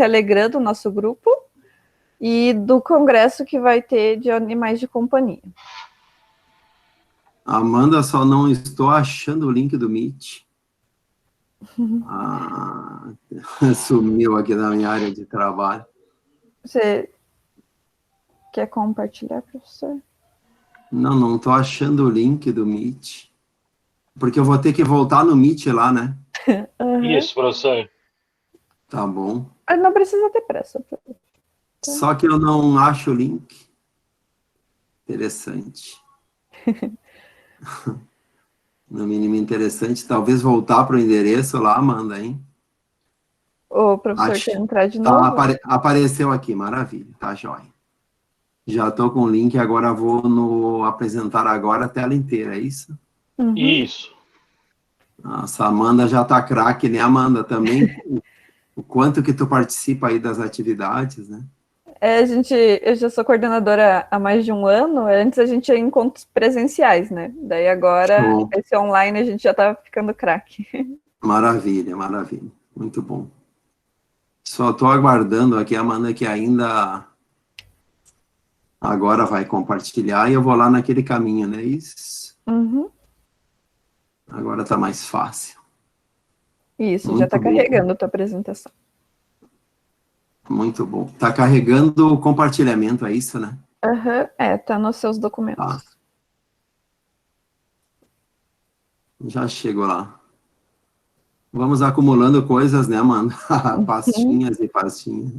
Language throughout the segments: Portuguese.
Telegram do nosso grupo e do congresso que vai ter de animais de companhia. Amanda, só não estou achando o link do Meet. Sumiu aqui da minha área de trabalho. Você quer compartilhar, professor? Não estou achando o link do Meet. Porque eu vou ter que voltar no Meet lá, né? Isso, professor. Tá bom. Não precisa ter pressa. Só que eu não acho o link. Interessante. No mínimo interessante. Talvez voltar para o endereço lá, Amanda, hein? O professor quer entrar de novo? Apareceu aqui, maravilha. Tá, joia. Já estou com o link, agora vou no apresentar agora a tela inteira, é isso? Uhum. Isso. Nossa, a Amanda já tá craque, né, Amanda? Também o quanto que tu participa aí das atividades, né? Eu já sou coordenadora há mais de um ano. Antes a gente tinha encontros presenciais, né? Daí agora, esse online, a gente já tá ficando craque. Maravilha, maravilha. Muito bom. Só estou aguardando aqui, Amanda, que ainda agora vai compartilhar e eu vou lá naquele caminho, né? Isso. Uhum. Agora tá mais fácil. Isso, muito já tá bom. carregando a tua apresentação. Muito bom. Tá carregando o compartilhamento, é isso, né? Tá nos seus documentos. Tá. Já chegou lá. Vamos acumulando coisas, né, Amanda? Pastinhas e pastinhas.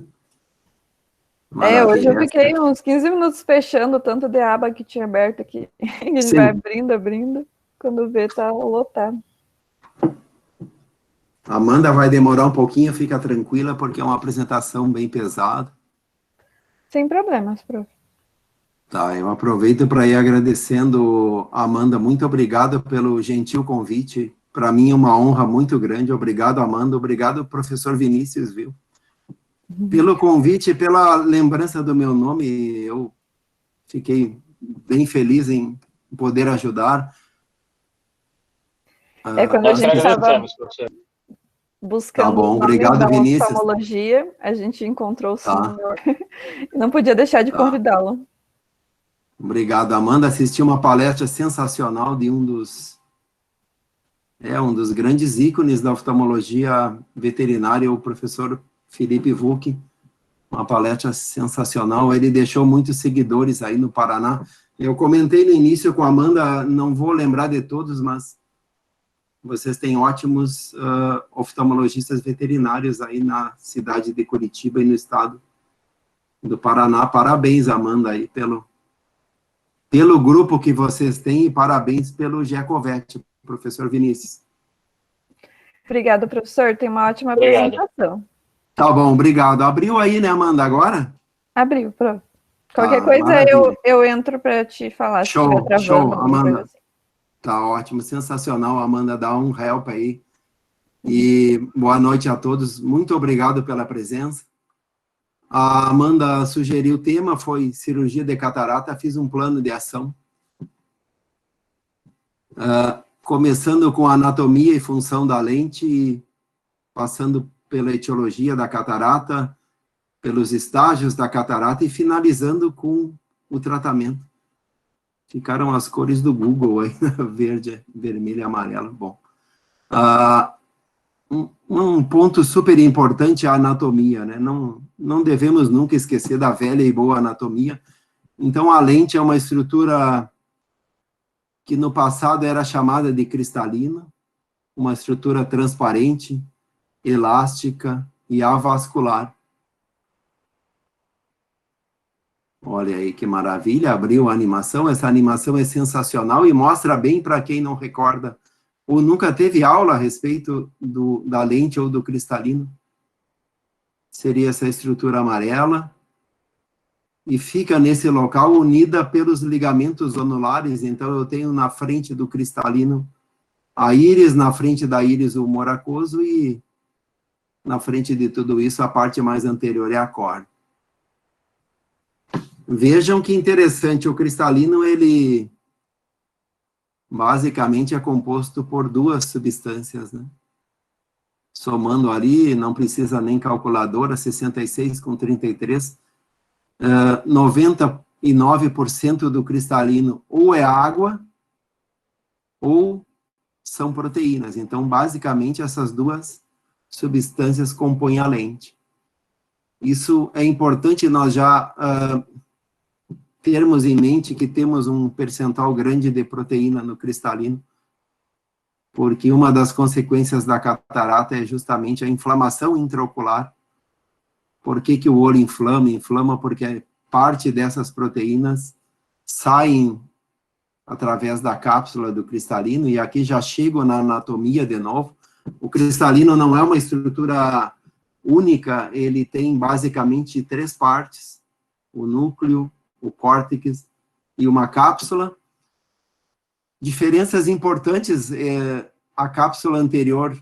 Maravilha. Hoje eu fiquei uns 15 minutos fechando o tanto de aba que tinha aberto aqui. A gente vai abrindo. Quando vê, tá lotado. Amanda vai demorar um pouquinho, fica tranquila, porque é uma apresentação bem pesada. Sem problemas, prof. Tá, eu aproveito para ir agradecendo a Amanda. Muito obrigado pelo gentil convite. Para mim é uma honra muito grande. Obrigado, Amanda. Obrigado, professor Vinícius, viu? Pelo convite e pela lembrança do meu nome. Eu fiquei bem feliz em poder ajudar. Quando a gente estava buscando tá bom, o nome obrigado, da Vinícius. oftalmologia, a gente encontrou o senhor. Não podia deixar de convidá-lo. Obrigado, Amanda. Assisti uma palestra sensacional de um dos grandes ícones da oftalmologia veterinária, o professor Felipe Vuck. Uma palestra sensacional. Ele deixou muitos seguidores aí no Paraná. Eu comentei no início com a Amanda, não vou lembrar de todos, mas vocês têm ótimos oftalmologistas veterinários aí na cidade de Curitiba e no estado do Paraná. Parabéns, Amanda, aí pelo grupo que vocês têm e parabéns pelo Gecovet, professor Vinícius. Obrigada, professor. Tem uma ótima apresentação. Tá bom, obrigado. Abriu aí, né, Amanda, agora? Abriu, prof. Qualquer coisa eu entro para te falar. Show, se show, Amanda. Assim. Tá ótimo, sensacional, Amanda, dá um help aí. E boa noite a todos. Muito obrigado pela presença. A Amanda sugeriu o tema, foi cirurgia de catarata, fiz um plano de ação. Começando com a anatomia e função da lente, passando pela etiologia da catarata, pelos estágios da catarata e finalizando com o tratamento. Ficaram as cores do Google aí, verde, vermelho e amarelo. Bom, um ponto super importante é a anatomia, né? Não devemos nunca esquecer da velha e boa anatomia. Então, a lente é uma estrutura que no passado era chamada de cristalina, uma estrutura transparente, elástica e avascular. Olha aí que maravilha, abriu a animação. Essa animação é sensacional e mostra bem para quem não recorda ou nunca teve aula a respeito da lente ou do cristalino. Seria essa estrutura amarela e fica nesse local unida pelos ligamentos anulares. Então, eu tenho na frente do cristalino a íris, na frente da íris o moracoso e na frente de tudo isso a parte mais anterior é a córnea. Vejam que interessante, o cristalino, ele basicamente é composto por duas substâncias, né? somando ali, não precisa nem calculadora, 66 com 33, 99% do cristalino ou é água ou são proteínas. Então, basicamente, essas duas substâncias compõem a lente. Isso é importante nós já termos em mente que temos um percentual grande de proteína no cristalino, porque uma das consequências da catarata é justamente a inflamação intraocular. Por que que o olho inflama? Inflama porque parte dessas proteínas saem através da cápsula do cristalino, e aqui já chego na anatomia de novo. O cristalino não é uma estrutura única, ele tem basicamente 3 partes, o núcleo, o córtex e uma cápsula. Diferenças importantes, a cápsula anterior,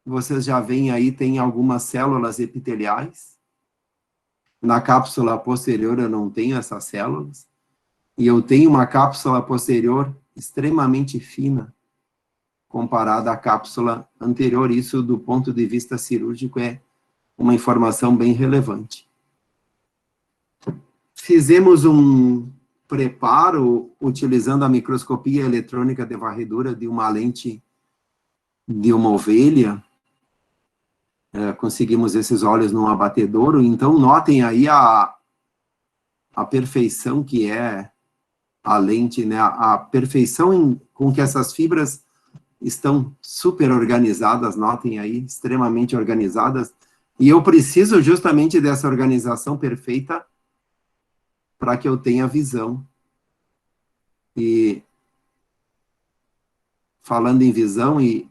vocês já veem aí, tem algumas células epiteliais. Na cápsula posterior eu não tenho essas células. E eu tenho uma cápsula posterior extremamente fina, comparada à cápsula anterior. Isso, do ponto de vista cirúrgico, é uma informação bem relevante. Fizemos um preparo utilizando a microscopia eletrônica de varredura de uma lente de uma ovelha. Conseguimos esses olhos num abatedouro. Então, notem aí a perfeição que é a lente, né? A perfeição com que essas fibras estão super organizadas, notem aí, extremamente organizadas. E eu preciso justamente dessa organização perfeita para que eu tenha visão. E falando em visão e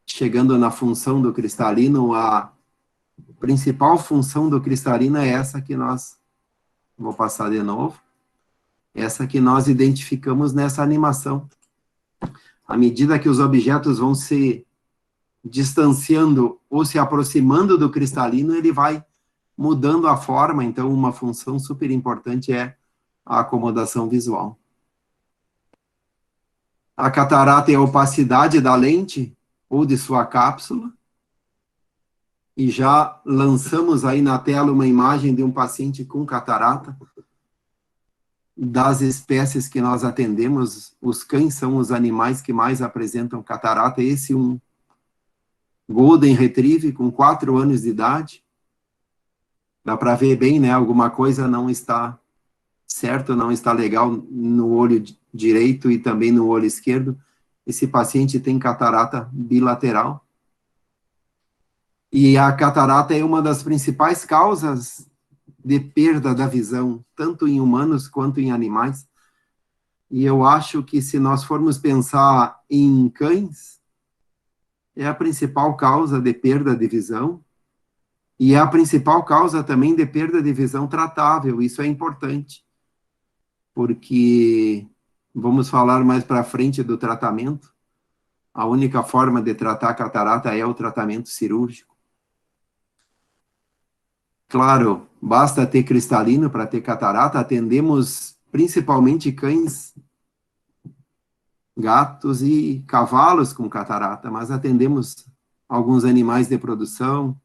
chegando na função do cristalino, a principal função do cristalino é essa que nós, vou passar de novo, essa que nós identificamos nessa animação. À medida que os objetos vão se distanciando ou se aproximando do cristalino, ele vai mudando a forma. Então, uma função super importante é a acomodação visual. A catarata é a opacidade da lente ou de sua cápsula. E já lançamos aí na tela uma imagem de um paciente com catarata. Das espécies que nós atendemos, os cães são os animais que mais apresentam catarata. Esse um Golden Retriever com 4 anos de idade. Dá para ver bem, né? Alguma coisa não está certo, não está legal no olho direito e também no olho esquerdo. Esse paciente tem catarata bilateral. E a catarata é uma das principais causas de perda da visão, tanto em humanos quanto em animais. E eu acho que se nós formos pensar em cães, é a principal causa de perda de visão, e é a principal causa também de perda de visão tratável. Isso é importante, porque vamos falar mais para frente do tratamento. A única forma de tratar a catarata é o tratamento cirúrgico. Claro, basta ter cristalino para ter catarata. Atendemos principalmente cães, gatos e cavalos com catarata, mas atendemos alguns animais de produção.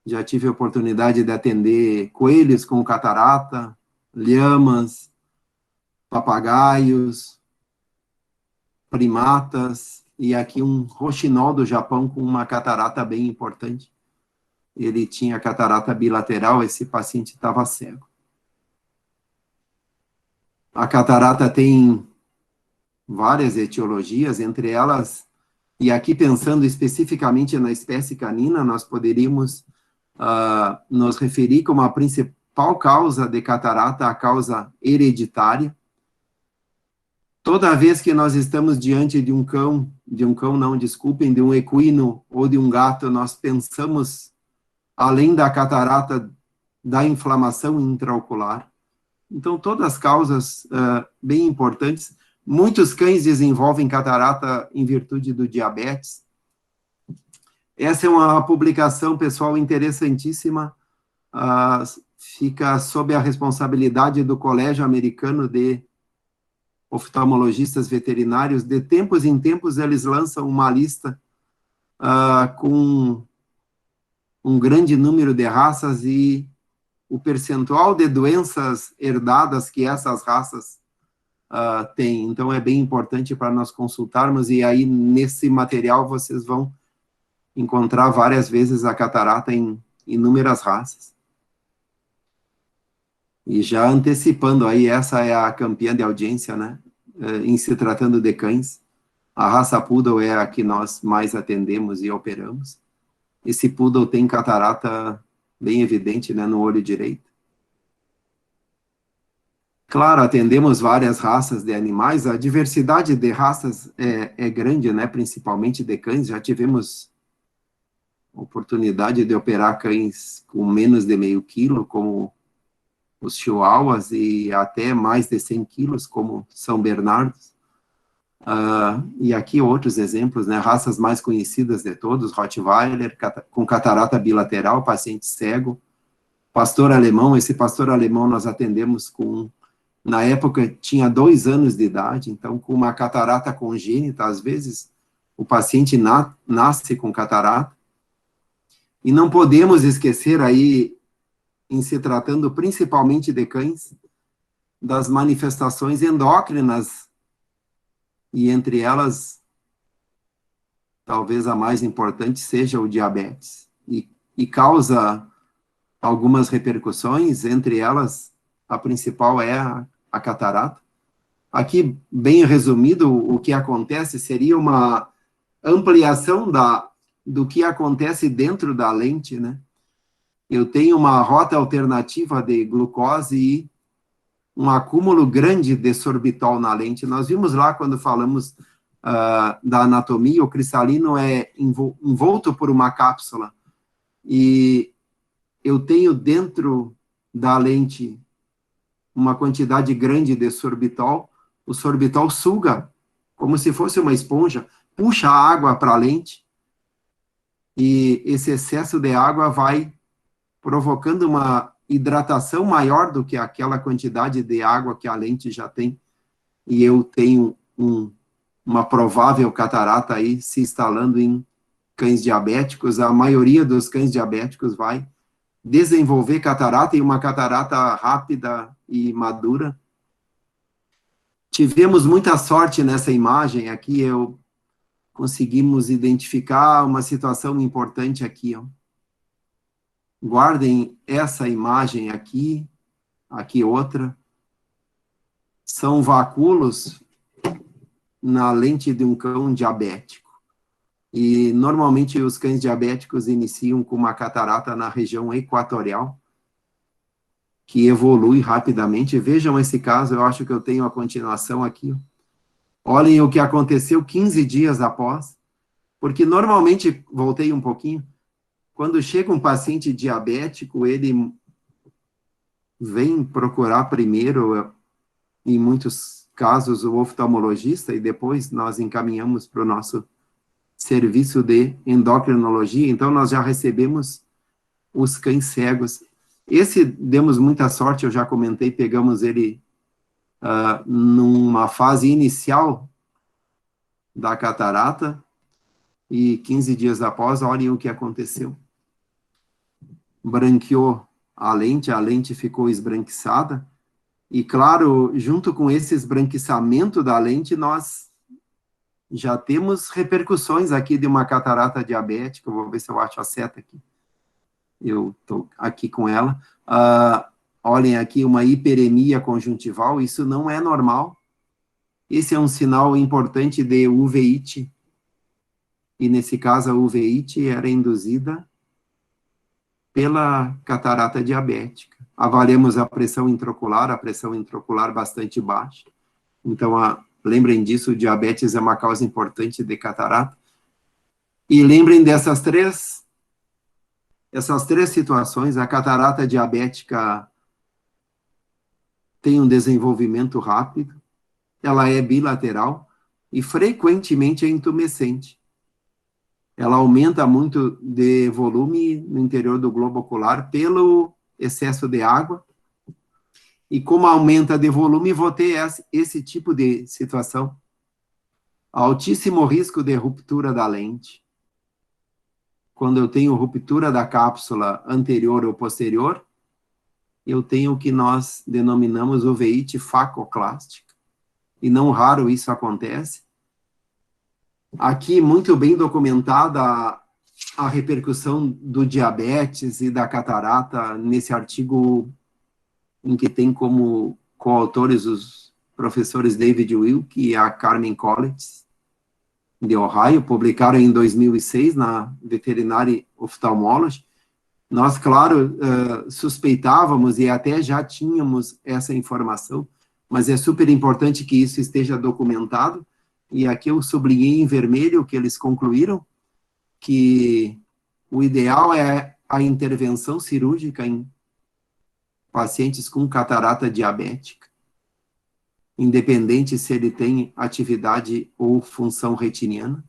Já tive a oportunidade de atender coelhos com catarata, lhamas, papagaios, primatas, e aqui um roxinol do Japão com uma catarata bem importante. Ele tinha catarata bilateral, esse paciente estava cego. A catarata tem várias etiologias, entre elas, e aqui pensando especificamente na espécie canina, nós poderíamos nos referir como a principal causa de catarata, a causa hereditária. Toda vez que nós estamos diante de um equino ou de um gato, nós pensamos, além da catarata, da inflamação intraocular. Então, todas as causas bem importantes. Muitos cães desenvolvem catarata em virtude do diabetes. Essa é uma publicação, pessoal, interessantíssima. Fica sob a responsabilidade do Colégio Americano de Oftalmologistas Veterinários. De tempos em tempos, eles lançam uma lista com um grande número de raças e o percentual de doenças herdadas que essas raças têm. Então, é bem importante para nós consultarmos, e aí, nesse material, vocês vão encontrar várias vezes a catarata em inúmeras raças. E já antecipando aí, essa é a campeã de audiência, né? Em se tratando de cães. A raça Poodle é a que nós mais atendemos e operamos. Esse Poodle tem catarata bem evidente, né, no olho direito. Claro, atendemos várias raças de animais, a diversidade de raças é grande, né, principalmente de cães. Já tivemos oportunidade de operar cães com menos de meio quilo, como os chihuahuas, e até mais de 100 quilos, como São Bernardos. E aqui outros exemplos, né, raças mais conhecidas de todos: Rottweiler, com catarata bilateral, paciente cego, pastor alemão. Esse pastor alemão nós atendemos na época tinha 2 anos de idade, então com uma catarata congênita. Às vezes o paciente nasce com catarata, e não podemos esquecer aí, em se tratando principalmente de cães, das manifestações endócrinas, e entre elas, talvez a mais importante seja o diabetes, e causa algumas repercussões, entre elas, a principal é a catarata. Aqui, bem resumido, o que acontece seria uma ampliação do que acontece dentro da lente, né? Eu tenho uma rota alternativa de glucose e um acúmulo grande de sorbitol na lente. Nós vimos lá, quando falamos da anatomia, o cristalino é envolto por uma cápsula, e eu tenho dentro da lente uma quantidade grande de sorbitol. O sorbitol suga, como se fosse uma esponja, puxa a água para a lente, e esse excesso de água vai provocando uma hidratação maior do que aquela quantidade de água que a lente já tem, e eu tenho uma provável catarata aí se instalando em cães diabéticos. A maioria dos cães diabéticos vai desenvolver catarata, e uma catarata rápida e madura. Tivemos muita sorte nessa imagem aqui, conseguimos identificar uma situação importante aqui, ó. Guardem essa imagem aqui outra. São vacúolos na lente de um cão diabético. E, normalmente, os cães diabéticos iniciam com uma catarata na região equatorial, que evolui rapidamente. Vejam esse caso, eu acho que eu tenho a continuação aqui. Olhem o que aconteceu 15 dias após, porque, normalmente, voltei um pouquinho, quando chega um paciente diabético, ele vem procurar primeiro, em muitos casos, o oftalmologista, e depois nós encaminhamos para o nosso serviço de endocrinologia. Então, nós já recebemos os cães cegos. Esse, demos muita sorte, eu já comentei, pegamos ele numa fase inicial da catarata, e 15 dias após, olhem o que aconteceu. Branqueou a lente ficou esbranquiçada, e, claro, junto com esse esbranquiçamento da lente, nós já temos repercussões aqui de uma catarata diabética. Vou ver se eu acho a seta aqui. Eu estou aqui com ela. Olhem aqui, uma hiperemia conjuntival. Isso não é normal. Esse é um sinal importante de uveíte. E, nesse caso, a uveíte era induzida pela catarata diabética. Avaliamos a pressão intraocular bastante baixa. Então, lembrem disso, o diabetes é uma causa importante de catarata. E lembrem dessas três situações. A catarata diabética tem um desenvolvimento rápido, ela é bilateral e frequentemente é intumescente. Ela aumenta muito de volume no interior do globo ocular pelo excesso de água, e como aumenta de volume, vou ter esse tipo de situação. Altíssimo risco de ruptura da lente, quando eu tenho ruptura da cápsula anterior ou posterior, eu tenho o que nós denominamos uveíte facoclástica, e não raro isso acontece. Aqui, muito bem documentada a repercussão do diabetes e da catarata nesse artigo em que tem como coautores os professores David Wilk e a Carmen Collins, de Ohio, publicaram em 2006 na Veterinary Ophthalmology. Nós, claro, suspeitávamos e até já tínhamos essa informação, mas é super importante que isso esteja documentado, e aqui eu sublinhei em vermelho o que eles concluíram, que o ideal é a intervenção cirúrgica em pacientes com catarata diabética, independente se ele tem atividade ou função retiniana,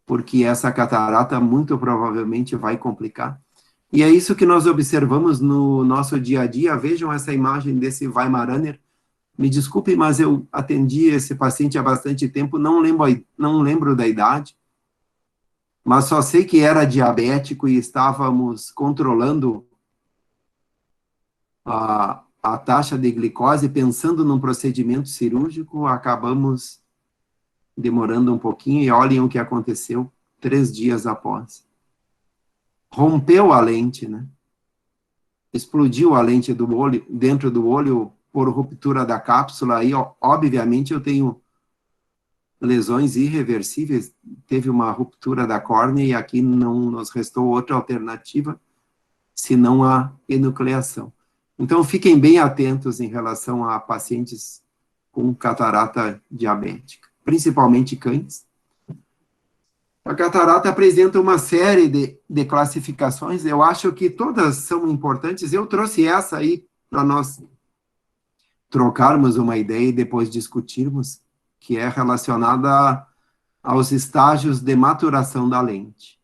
porque essa catarata muito provavelmente vai complicar. E é isso que nós observamos no nosso dia a dia. Vejam essa imagem desse Weimaraner. Me desculpe, mas eu atendi esse paciente há bastante tempo, não lembro da idade, mas só sei que era diabético e estávamos controlando a taxa de glicose, pensando num procedimento cirúrgico, acabamos demorando um pouquinho, e olhem o que aconteceu 3 dias após. Rompeu a lente, né? Explodiu a lente do olho, dentro do olho, por ruptura da cápsula. Aí, obviamente, eu tenho lesões irreversíveis, teve uma ruptura da córnea, e aqui não nos restou outra alternativa, senão a enucleação. Então, fiquem bem atentos em relação a pacientes com catarata diabética, principalmente cães. A catarata apresenta uma série de classificações, eu acho que todas são importantes. Eu trouxe essa aí para nós trocarmos uma ideia e depois discutirmos, que é relacionada aos estágios de maturação da lente.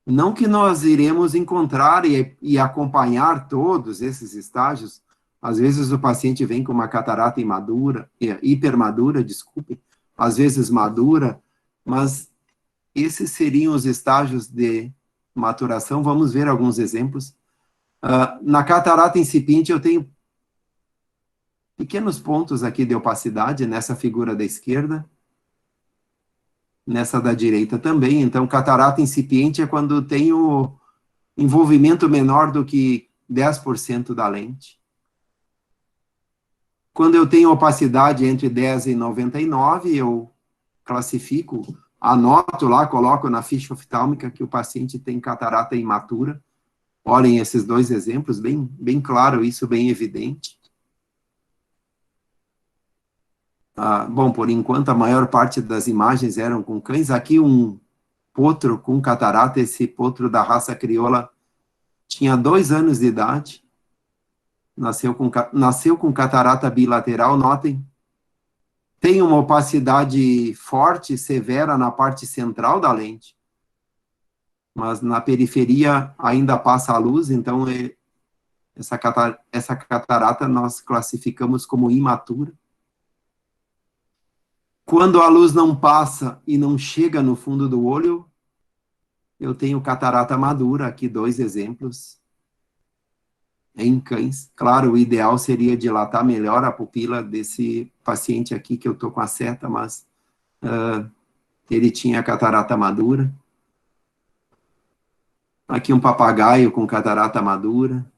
Não que nós iremos encontrar e acompanhar todos esses estágios. Às vezes o paciente vem com uma catarata imadura, hipermadura, desculpe, às vezes madura, mas esses seriam os estágios de maturação. Vamos ver alguns exemplos. Na catarata incipiente eu tenho pequenos pontos aqui de opacidade nessa figura da esquerda, nessa da direita também. Então, catarata incipiente é quando tem o envolvimento menor do que 10% da lente. Quando eu tenho opacidade entre 10 e 99, eu classifico, anoto lá, coloco na ficha oftálmica que o paciente tem catarata imatura. Olhem esses 2 exemplos, bem claro isso, bem evidente. Bom, por enquanto, a maior parte das imagens eram com cães. Aqui um potro com catarata, esse potro da raça crioula tinha 2 anos de idade, nasceu com catarata bilateral, notem, tem uma opacidade forte, severa na parte central da lente, mas na periferia ainda passa a luz, então essa catarata nós classificamos como imatura. Quando a luz não passa e não chega no fundo do olho, eu tenho catarata madura, aqui 2 exemplos, em cães. Claro, o ideal seria dilatar melhor a pupila desse paciente aqui, que eu estou com a seta, mas ele tinha catarata madura. Aqui um papagaio com catarata madura.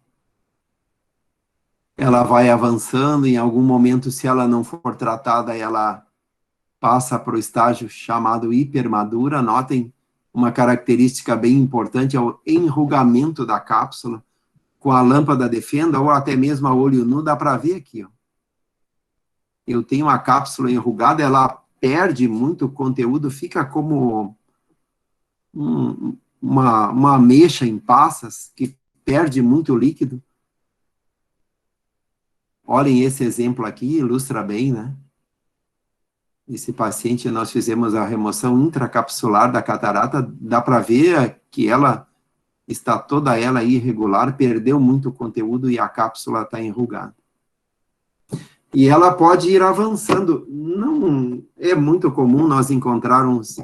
Ela vai avançando, em algum momento, se ela não for tratada, ela passa para o estágio chamado hipermadura. Notem uma característica bem importante, é o enrugamento da cápsula. Com a lâmpada de fenda, ou até mesmo a olho nu, dá para ver aqui, ó. Eu tenho a cápsula enrugada, ela perde muito conteúdo, fica como uma ameixa em passas, que perde muito líquido. Olhem esse exemplo aqui, ilustra bem, né? Esse paciente, nós fizemos a remoção intracapsular da catarata, dá para ver que ela está toda ela irregular, perdeu muito conteúdo e a cápsula está enrugada. E ela pode ir avançando. Não é muito comum nós encontrarmos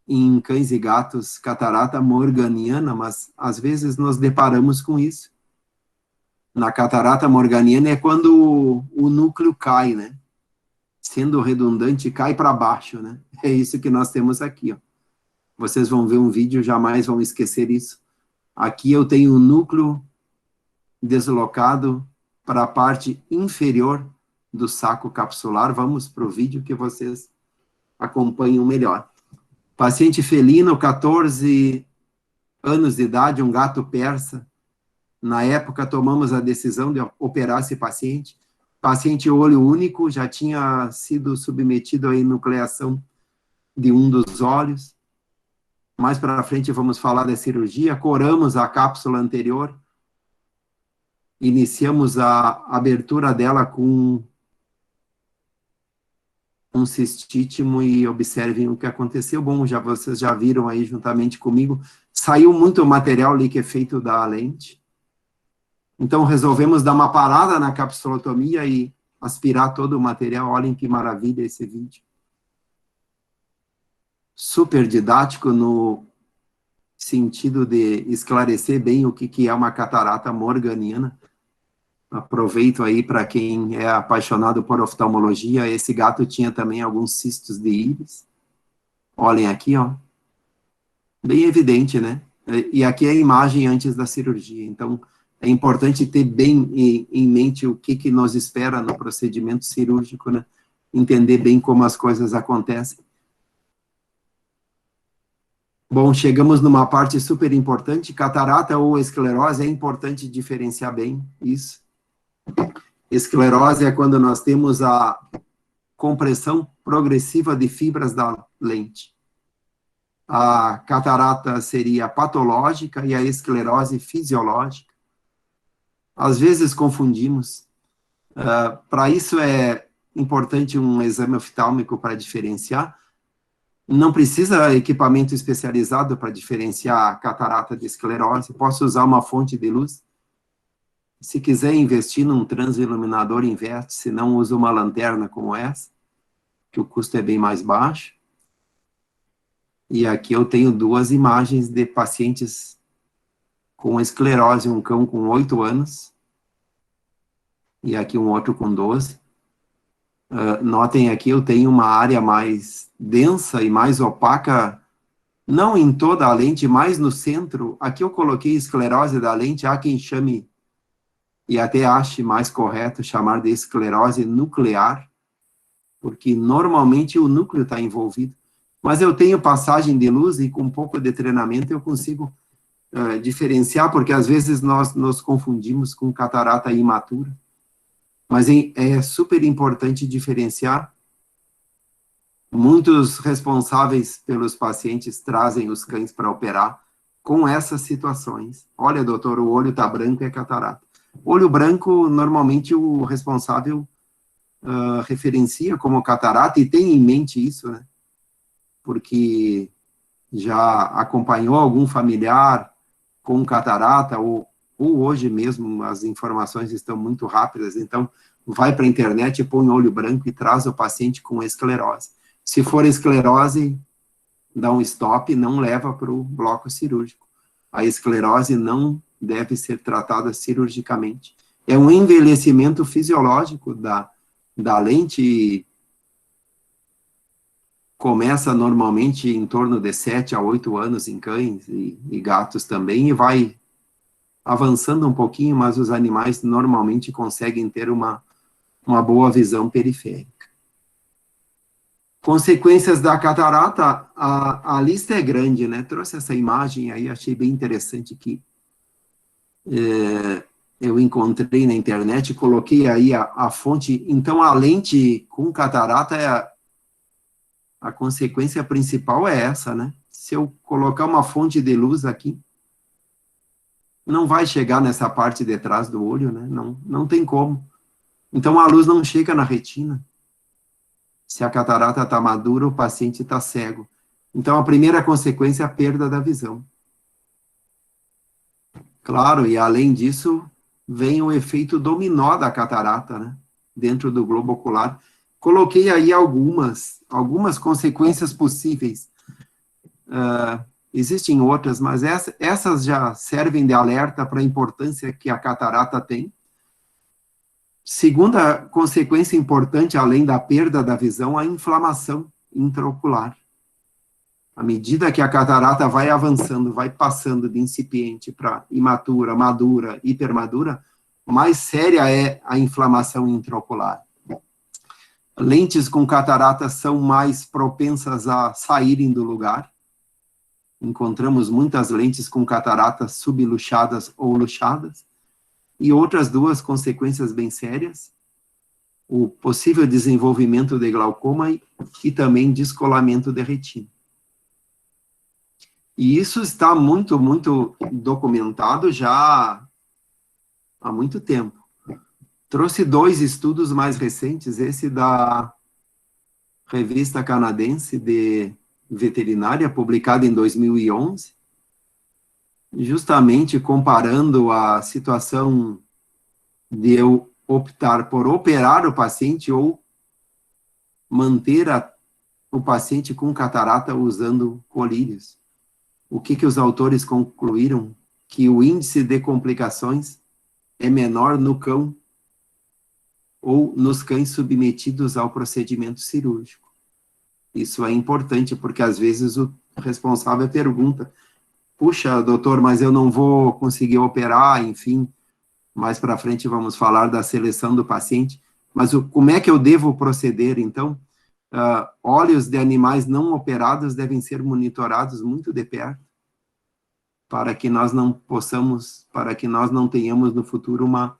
em cães e gatos catarata morganiana, mas às vezes nos deparamos com isso. Na catarata morganiana é quando o núcleo cai, né? Sendo redundante, cai para baixo, né? É isso que nós temos aqui, ó. Vocês vão ver um vídeo, jamais vão esquecer isso. Aqui eu tenho o núcleo deslocado para a parte inferior do saco capsular. Vamos para o vídeo que vocês acompanham melhor. Paciente felino, 14 anos de idade, um gato persa. Na época, tomamos a decisão de operar esse paciente. Paciente olho único, já tinha sido submetido à enucleação de um dos olhos. Mais para frente vamos falar da cirurgia. Coramos a cápsula anterior. Iniciamos a abertura dela com um cistítomo e observem o que aconteceu. Bom, vocês já viram aí juntamente comigo. Saiu muito material liquefeito da lente. Então, resolvemos dar uma parada na capsulotomia e aspirar todo o material. Olhem que maravilha esse vídeo. Super didático no sentido de esclarecer bem o que é uma catarata morganiana. Aproveito aí para quem é apaixonado por oftalmologia. Esse gato tinha também alguns cistos de íris. Olhem aqui, ó. Bem evidente, né? E aqui é a imagem antes da cirurgia. Então, é importante ter bem em mente o que nos espera no procedimento cirúrgico, né? Entender bem como as coisas acontecem. Bom, chegamos numa parte super importante. Catarata ou esclerose, é importante diferenciar bem isso. Esclerose é quando nós temos a compressão progressiva de fibras da lente. A catarata seria patológica e a esclerose fisiológica. Às vezes confundimos. Para isso é importante um exame oftálmico para diferenciar. Não precisa equipamento especializado para diferenciar a catarata de esclerose. Posso usar uma fonte de luz. Se quiser investir num transiluminador, investe. Se não, usa uma lanterna como essa, que o custo é bem mais baixo. E aqui eu tenho duas imagens de pacientes com esclerose, um cão com 8 anos, e aqui um outro com 12. Notem aqui, eu tenho uma área mais densa e mais opaca, não em toda a lente, mas no centro. Aqui eu coloquei esclerose da lente, há quem chame, e até ache mais correto chamar de esclerose nuclear, porque normalmente o núcleo está envolvido. Mas eu tenho passagem de luz e com um pouco de treinamento eu consigo diferenciar, porque às vezes nós nos confundimos com catarata imatura. Mas é super importante diferenciar. Muitos responsáveis pelos pacientes trazem os cães para operar com essas situações. Olha, doutor, o olho está branco, é catarata. Olho branco, normalmente o responsável referencia como catarata e tem em mente isso, né? Porque já acompanhou algum familiar com catarata, ou hoje mesmo as informações estão muito rápidas, então vai para a internet, põe olho branco e traz o paciente com esclerose. Se for esclerose, dá um stop, não leva para o bloco cirúrgico. A esclerose não deve ser tratada cirurgicamente. É um envelhecimento fisiológico da lente. Começa normalmente em torno de 7 a 8 anos em cães e gatos também, e vai avançando um pouquinho, mas os animais normalmente conseguem ter uma boa visão periférica. Consequências da catarata, a lista é grande, né? Trouxe essa imagem aí, achei bem interessante que eu encontrei na internet, coloquei aí a fonte. Então, a lente com catarata a consequência principal é essa, né? Se eu colocar uma fonte de luz aqui, não vai chegar nessa parte de trás do olho, né? Não tem como. Então, a luz não chega na retina. Se a catarata está madura, o paciente está cego. Então, a primeira consequência é a perda da visão. Claro, e além disso, vem o efeito dominó da catarata, né? Dentro do globo ocular. Coloquei aí algumas consequências possíveis. existem outras, mas essas já servem de alerta para a importância que a catarata tem. Segunda consequência importante, além da perda da visão, a inflamação intraocular. À medida que a catarata vai avançando, vai passando de incipiente para imatura, madura, hipermadura, mais séria é a inflamação intraocular. Lentes com catarata são mais propensas a saírem do lugar. Encontramos muitas lentes com cataratas subluxadas ou luxadas. E outras duas consequências bem sérias, o possível desenvolvimento de glaucoma e também descolamento de retina. E isso está muito, muito documentado já há muito tempo. Trouxe 2 estudos mais recentes, esse da Revista Canadense de Veterinária, publicado em 2011, justamente comparando a situação de eu optar por operar o paciente ou manter o paciente com catarata usando colírios. O que os autores concluíram? Que o índice de complicações é menor no cão ou nos cães submetidos ao procedimento cirúrgico. Isso é importante, porque às vezes o responsável pergunta: puxa, doutor, mas eu não vou conseguir operar, enfim, mais para frente vamos falar da seleção do paciente, mas como é que eu devo proceder, então? Olhos de animais não operados devem ser monitorados muito de perto, para que nós não tenhamos no futuro uma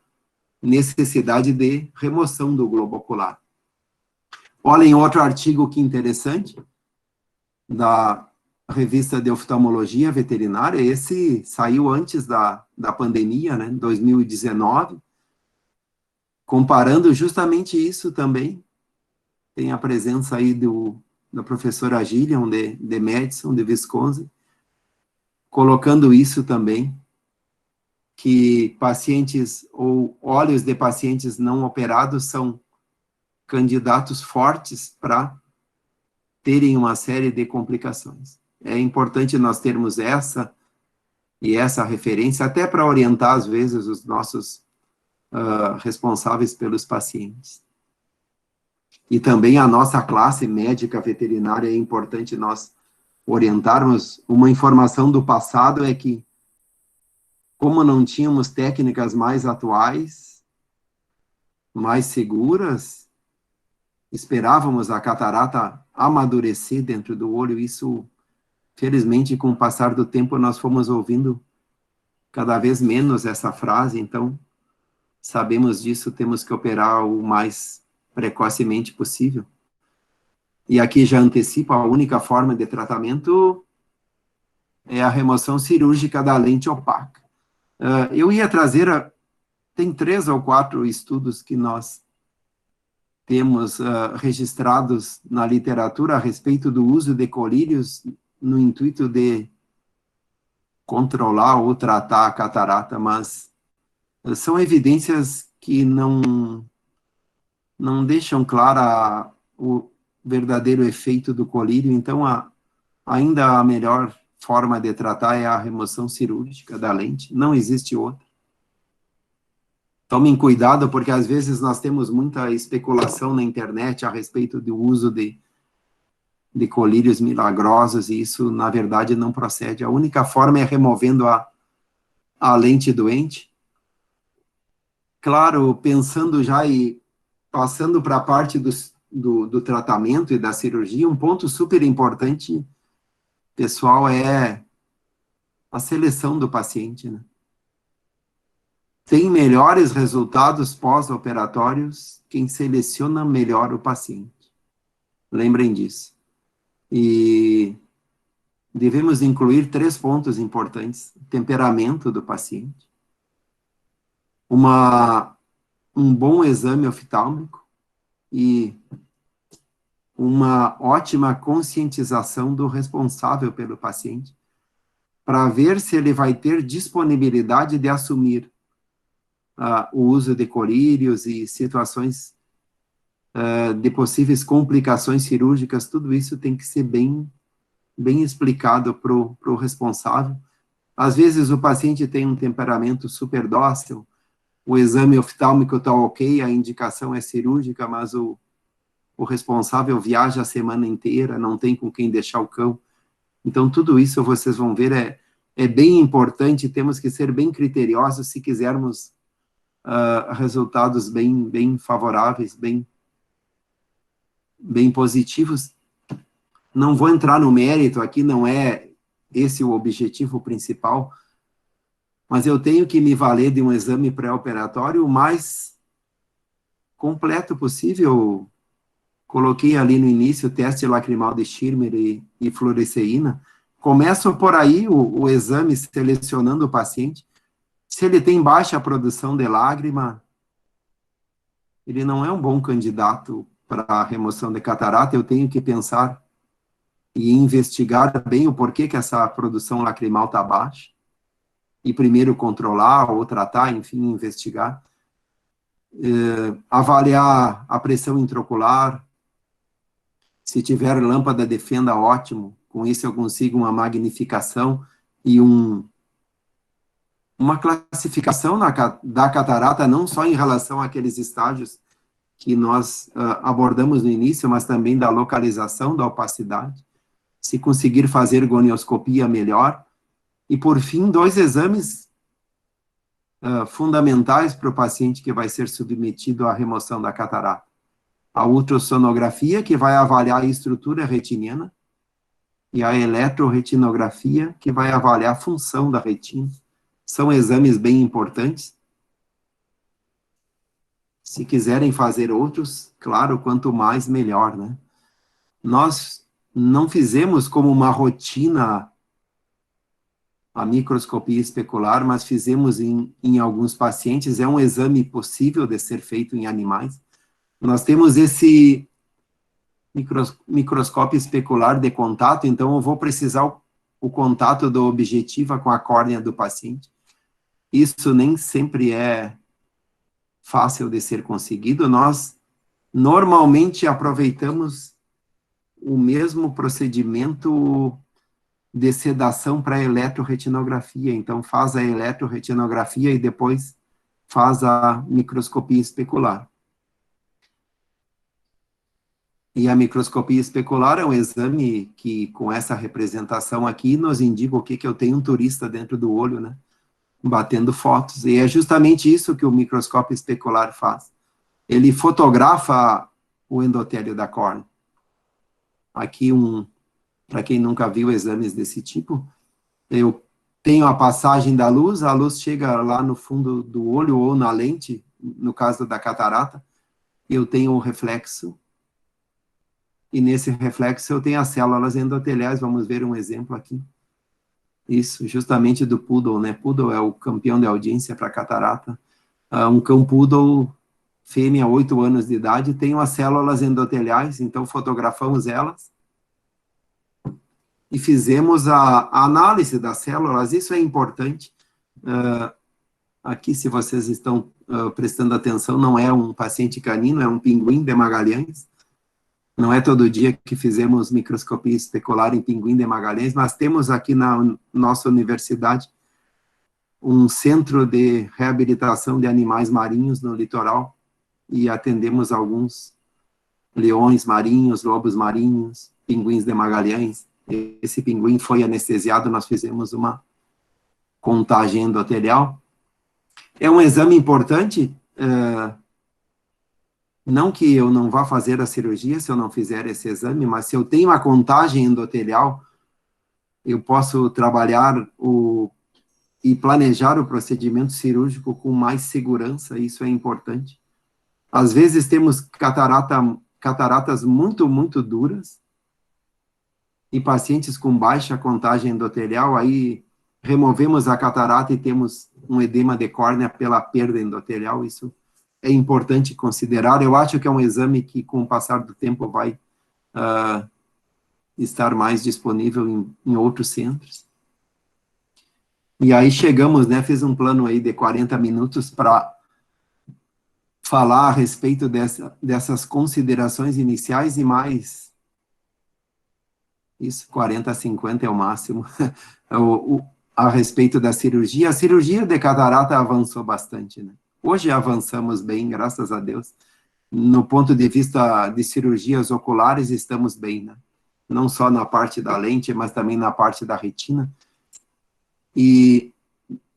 necessidade de remoção do globo ocular. Olhem outro artigo que interessante, da Revista de Oftalmologia Veterinária, esse saiu antes da pandemia, né, 2019, comparando justamente isso também. Tem a presença aí da professora Gillian, de Madison, de Wisconsin, colocando isso também, que pacientes ou olhos de pacientes não operados são candidatos fortes para terem uma série de complicações. É importante nós termos essa referência, até para orientar, às vezes, os nossos responsáveis pelos pacientes. E também a nossa classe médica veterinária, é importante nós orientarmos. Uma informação do passado é que, como não tínhamos técnicas mais atuais, mais seguras, esperávamos a catarata amadurecer dentro do olho. Isso, felizmente, com o passar do tempo, nós fomos ouvindo cada vez menos essa frase. Então, sabemos disso, temos que operar o mais precocemente possível. E aqui já antecipo, a única forma de tratamento é a remoção cirúrgica da lente opaca. Eu ia trazer, tem 3 ou 4 estudos que nós temos registrados na literatura a respeito do uso de colírios no intuito de controlar ou tratar a catarata, mas são evidências que não deixam clara o verdadeiro efeito do colírio. Então, ainda a melhor forma de tratar é a remoção cirúrgica da lente, não existe outra. Tomem cuidado, porque às vezes nós temos muita especulação na internet a respeito do uso de colírios milagrosos, e isso, na verdade, não procede. A única forma é removendo a lente doente. Claro, pensando já e passando para a parte do tratamento e da cirurgia, um ponto super importante, pessoal, é a seleção do paciente, né? Tem melhores resultados pós-operatórios quem seleciona melhor o paciente. Lembrem disso. E devemos incluir 3 pontos importantes: o temperamento do paciente, um bom exame oftálmico e uma ótima conscientização do responsável pelo paciente, para ver se ele vai ter disponibilidade de assumir o uso de colírios e situações de possíveis complicações cirúrgicas. Tudo isso tem que ser bem bem explicado para o responsável. Às vezes o paciente tem um temperamento super dócil, o exame oftálmico está ok, a indicação é cirúrgica, mas o responsável viaja a semana inteira, não tem com quem deixar o cão. Então, tudo isso vocês vão ver é bem importante, temos que ser bem criteriosos se quisermos resultados bem favoráveis, bem positivos. Não vou entrar no mérito aqui, não é esse o objetivo principal, mas eu tenho que me valer de um exame pré-operatório o mais completo possível. Coloquei ali no início o teste lacrimal de Schirmer e fluoresceína. Começo por aí o exame selecionando o paciente. Se ele tem baixa produção de lágrima, ele não é um bom candidato para a remoção de catarata. Eu tenho que pensar e investigar bem o porquê que essa produção lacrimal está baixa. E primeiro controlar ou tratar, enfim, investigar. Avaliar a pressão intraocular. Se tiver lâmpada de fenda, ótimo. Com isso eu consigo uma magnificação e uma classificação da catarata, não só em relação àqueles estágios que nós abordamos no início, mas também da localização da opacidade. Se conseguir fazer gonioscopia, melhor. E, por fim, 2 exames fundamentais para o paciente que vai ser submetido à remoção da catarata. A ultrassonografia, que vai avaliar a estrutura retiniana, e a eletroretinografia, que vai avaliar a função da retina. São exames bem importantes. Se quiserem fazer outros, claro, quanto mais, melhor, né? Nós não fizemos como uma rotina a microscopia especular, mas fizemos em alguns pacientes. É um exame possível de ser feito em animais. Nós temos esse microscópio especular de contato, então eu vou precisar o contato do objetiva com a córnea do paciente. Isso nem sempre é fácil de ser conseguido. Nós normalmente aproveitamos o mesmo procedimento de sedação para a eletroretinografia. Então, faz a eletroretinografia e depois faz a microscopia especular. E a microscopia especular é um exame que, com essa representação aqui, nos indica o que eu tenho um turista dentro do olho, né? Batendo fotos. E é justamente isso que o microscópio especular faz. Ele fotografa o endotélio da córnea. Aqui, para quem nunca viu exames desse tipo, eu tenho a passagem da luz, a luz chega lá no fundo do olho ou na lente, no caso da catarata, eu tenho o reflexo, e nesse reflexo eu tenho as células endoteliais. Vamos ver um exemplo aqui. Isso, justamente do poodle, né? Poodle é o campeão de audiência para catarata. Um cão poodle, fêmea, 8 anos de idade, tem as células endoteliais, então fotografamos elas e fizemos a análise das células. Isso é importante. Aqui, se vocês estão prestando atenção, não é um paciente canino, é um pinguim de Magalhães. Não é todo dia que fizemos microscopia especular em pinguim de Magalhães, mas temos aqui na nossa universidade um centro de reabilitação de animais marinhos no litoral, e atendemos alguns leões marinhos, lobos marinhos, pinguins de Magalhães. Esse pinguim foi anestesiado, nós fizemos uma contagem endotelial. É um exame importante, não que eu não vá fazer a cirurgia se eu não fizer esse exame, mas se eu tenho a contagem endotelial, eu posso trabalhar e planejar o procedimento cirúrgico com mais segurança. Isso é importante. Às vezes temos cataratas muito, muito duras, e pacientes com baixa contagem endotelial, aí removemos a catarata e temos um edema de córnea pela perda endotelial. Isso é importante considerar. Eu acho que é um exame que, com o passar do tempo, vai estar mais disponível em outros centros. E aí chegamos, né, fiz um plano aí de 40 minutos para falar a respeito dessas considerações iniciais e mais Isso, 40 a 50 é o máximo. A respeito da cirurgia, a cirurgia de catarata avançou bastante, né? Hoje avançamos bem, graças a Deus. No ponto de vista de cirurgias oculares, estamos bem, né? Não só na parte da lente, mas também na parte da retina. E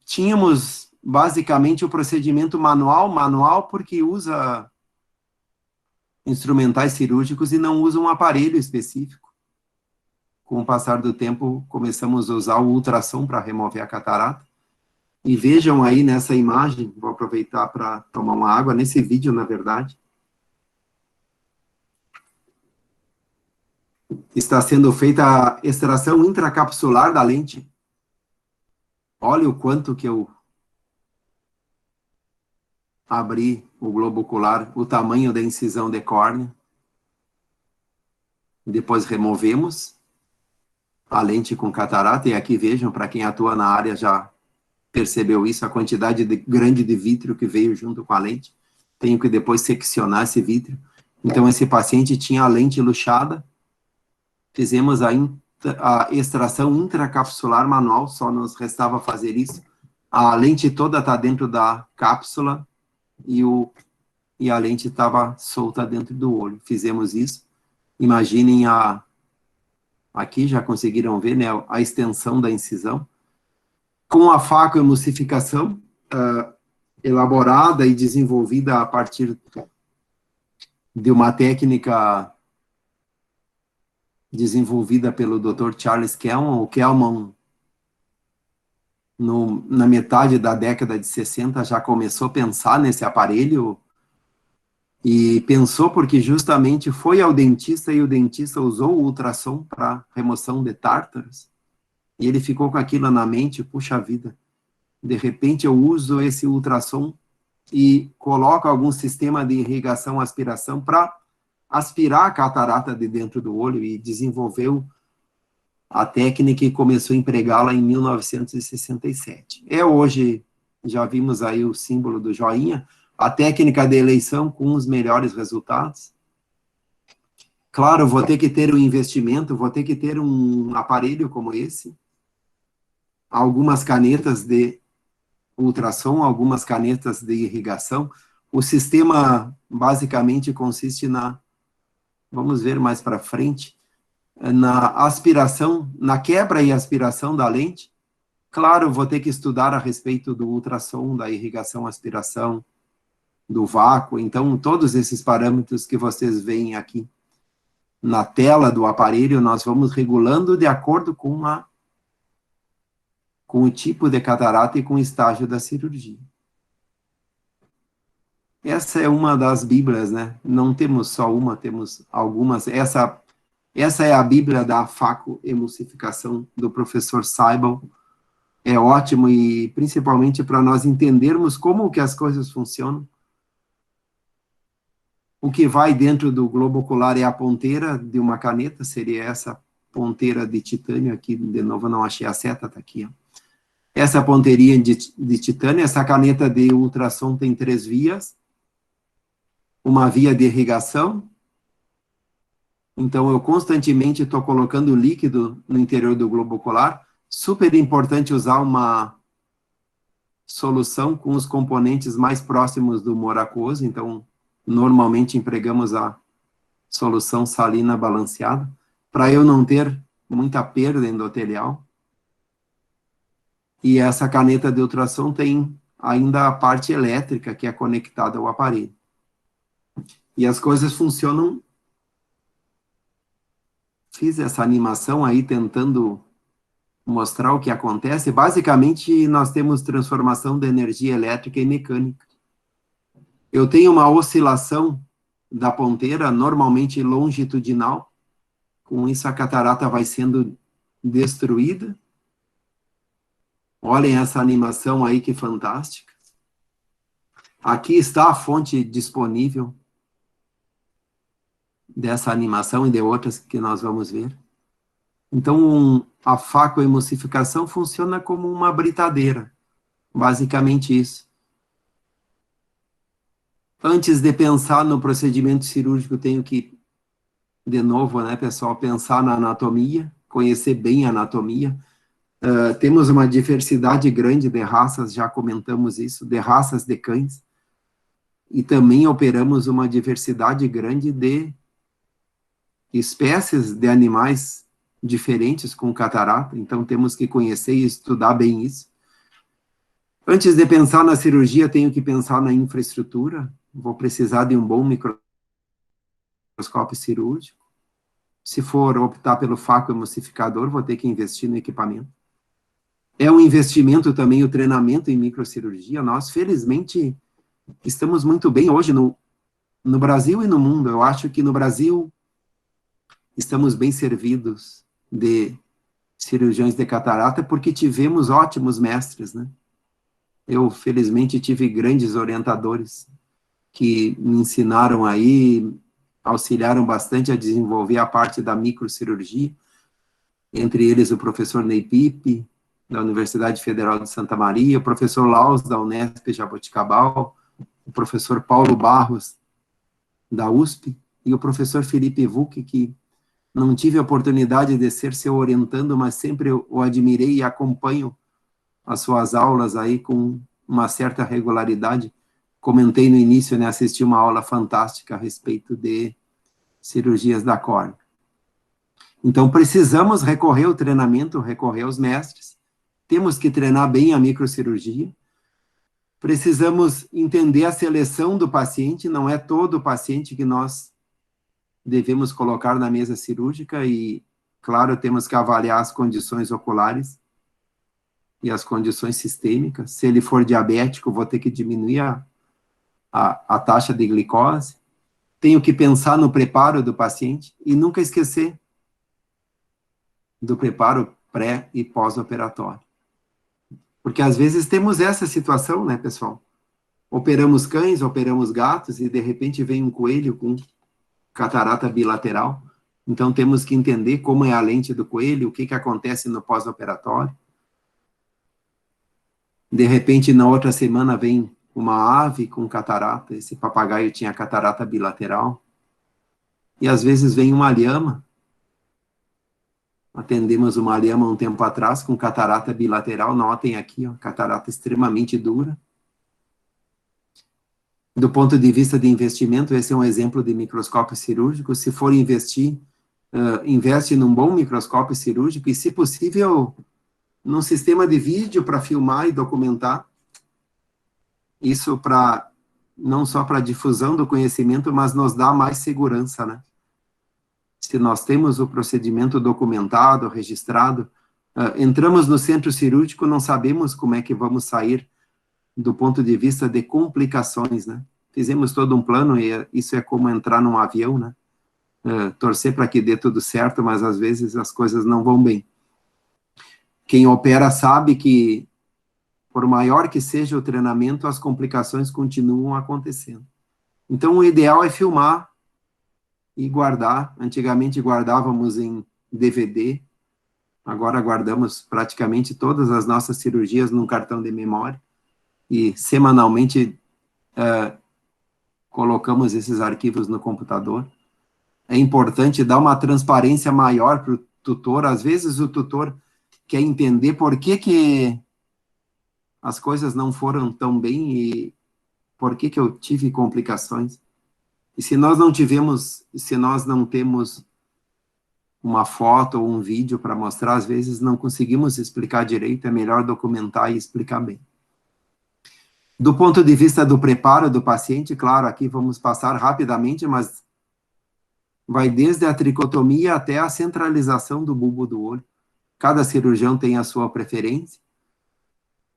tínhamos, basicamente, o procedimento manual porque usa instrumentais cirúrgicos e não usa um aparelho específico. Com o passar do tempo, começamos a usar o ultrassom para remover a catarata. E vejam aí nessa imagem, vou aproveitar para tomar uma água, nesse vídeo, na verdade. Está sendo feita a extração intracapsular da lente. Olha o quanto que eu abri o globo ocular, o tamanho da incisão de córnea. Depois removemos a lente com catarata, e aqui vejam, para quem atua na área já percebeu isso, a quantidade grande de vítreo que veio junto com a lente. Tenho que depois seccionar esse vítreo. Então, esse paciente tinha a lente luxada, fizemos a extração intracapsular manual, só nos restava fazer isso. A lente toda está dentro da cápsula e a lente estava solta dentro do olho. Fizemos isso. Imaginem aqui já conseguiram ver, né, a extensão da incisão. Com a facoemulsificação, elaborada e desenvolvida a partir de uma técnica desenvolvida pelo Dr. Charles Kellman. O Kellman, na metade da década de 60, já começou a pensar nesse aparelho, e pensou porque justamente foi ao dentista e o dentista usou o ultrassom para remoção de tártaros, e ele ficou com aquilo na mente, puxa vida, de repente eu uso esse ultrassom e coloco algum sistema de irrigação, aspiração, para aspirar a catarata de dentro do olho, e desenvolveu a técnica e começou a empregá-la em 1967. Hoje, já vimos aí o símbolo do joinha, a técnica de eleição com os melhores resultados. Claro, vou ter que ter um investimento, vou ter que ter um aparelho como esse, algumas canetas de ultrassom, algumas canetas de irrigação. O sistema basicamente consiste vamos ver mais para frente, na aspiração, na quebra e aspiração da lente. Claro, vou ter que estudar a respeito do ultrassom, da irrigação, aspiração, do vácuo. Então, todos esses parâmetros que vocês veem aqui na tela do aparelho, nós vamos regulando de acordo com o tipo de catarata e com o estágio da cirurgia. Essa é uma das bíblias, né? Não temos só uma, temos algumas. Essa é a bíblia da facoemulsificação do professor Seibel. É ótimo, e principalmente para nós entendermos como que as coisas funcionam. O que vai dentro do globo ocular é a ponteira de uma caneta, seria essa ponteira de titânio aqui, de novo não achei a seta, está aqui, ó. Essa ponteirinha de titânio, essa caneta de ultrassom tem 3 vias, uma via de irrigação, então eu constantemente estou colocando líquido no interior do globo ocular. Super importante usar uma solução com os componentes mais próximos do humor aquoso, então normalmente empregamos a solução salina balanceada, para eu não ter muita perda endotelial. E essa caneta de ultrassom tem ainda a parte elétrica que é conectada ao aparelho. E as coisas funcionam. Fiz essa animação aí tentando mostrar o que acontece. Basicamente, nós temos transformação de energia elétrica e mecânica. Eu tenho uma oscilação da ponteira, normalmente longitudinal. Com isso, a catarata vai sendo destruída. Olhem essa animação aí, que fantástica. Aqui está a fonte disponível dessa animação e de outras que nós vamos ver. Então, a facoemulsificação funciona como uma britadeira. Basicamente isso. Antes de pensar no procedimento cirúrgico, tenho que de novo, né, pessoal, pensar na anatomia, conhecer bem a anatomia. Temos uma diversidade grande de raças, já comentamos isso, de raças de cães, e também operamos uma diversidade grande de espécies de animais diferentes com catarata, então temos que conhecer e estudar bem isso. Antes de pensar na cirurgia, tenho que pensar na infraestrutura, vou precisar de um bom microscópio cirúrgico. Se for optar pelo faco emulsificador, vou ter que investir no equipamento. É um investimento também o treinamento em microcirurgia. Nós, felizmente, estamos muito bem hoje no Brasil e no mundo. Eu acho que no Brasil estamos bem servidos de cirurgiões de catarata porque tivemos ótimos mestres, né? Eu, felizmente, tive grandes orientadores que me ensinaram aí, auxiliaram bastante a desenvolver a parte da microcirurgia, entre eles o professor Ney Pipe, da Universidade Federal de Santa Maria, o professor Laus, da Unesp Jaboticabal, o professor Paulo Barros, da USP, e o professor Felipe Vuc, que não tive a oportunidade de ser seu orientando, mas sempre o admirei e acompanho as suas aulas aí com uma certa regularidade. Comentei no início, né, assisti uma aula fantástica a respeito de cirurgias da córnea. Então, precisamos recorrer ao treinamento, recorrer aos mestres, temos que treinar bem a microcirurgia, precisamos entender a seleção do paciente, não é todo paciente que nós devemos colocar na mesa cirúrgica e, claro, temos que avaliar as condições oculares e as condições sistêmicas. Se ele for diabético, vou ter que diminuir a taxa de glicose. Tenho que pensar no preparo do paciente e nunca esquecer do preparo pré e pós-operatório. Porque às vezes temos essa situação, né, pessoal? Operamos cães, operamos gatos e de repente vem um coelho com catarata bilateral. Então temos que entender como é a lente do coelho, o que acontece no pós-operatório. De repente, na outra semana, vem uma ave com catarata, esse papagaio tinha catarata bilateral. E às vezes vem uma lhama. Atendemos uma lhama um tempo atrás com catarata bilateral, notem aqui, ó, catarata extremamente dura. Do ponto de vista de investimento, esse é um exemplo de microscópio cirúrgico. Se for investir, investe num bom microscópio cirúrgico e, se possível, num sistema de vídeo para filmar e documentar. Isso não só para difusão do conhecimento, mas nos dá mais segurança, né? Se nós temos o procedimento documentado, registrado, entramos no centro cirúrgico, não sabemos como é que vamos sair do ponto de vista de complicações, né? Fizemos todo um plano e isso é como entrar num avião, né? Torcer para que dê tudo certo, mas às vezes as coisas não vão bem. Quem opera sabe que, por maior que seja o treinamento, as complicações continuam acontecendo. Então, o ideal é filmar e guardar. Antigamente guardávamos em DVD, agora guardamos praticamente todas as nossas cirurgias num cartão de memória e semanalmente colocamos esses arquivos no computador. É importante dar uma transparência maior para o tutor. Às vezes o tutor quer entender por que as coisas não foram tão bem e por que eu tive complicações. E se nós não temos uma foto ou um vídeo para mostrar, às vezes não conseguimos explicar direito, é melhor documentar e explicar bem. Do ponto de vista do preparo do paciente, claro, aqui vamos passar rapidamente, mas vai desde a tricotomia até a centralização do bulbo do olho. Cada cirurgião tem a sua preferência.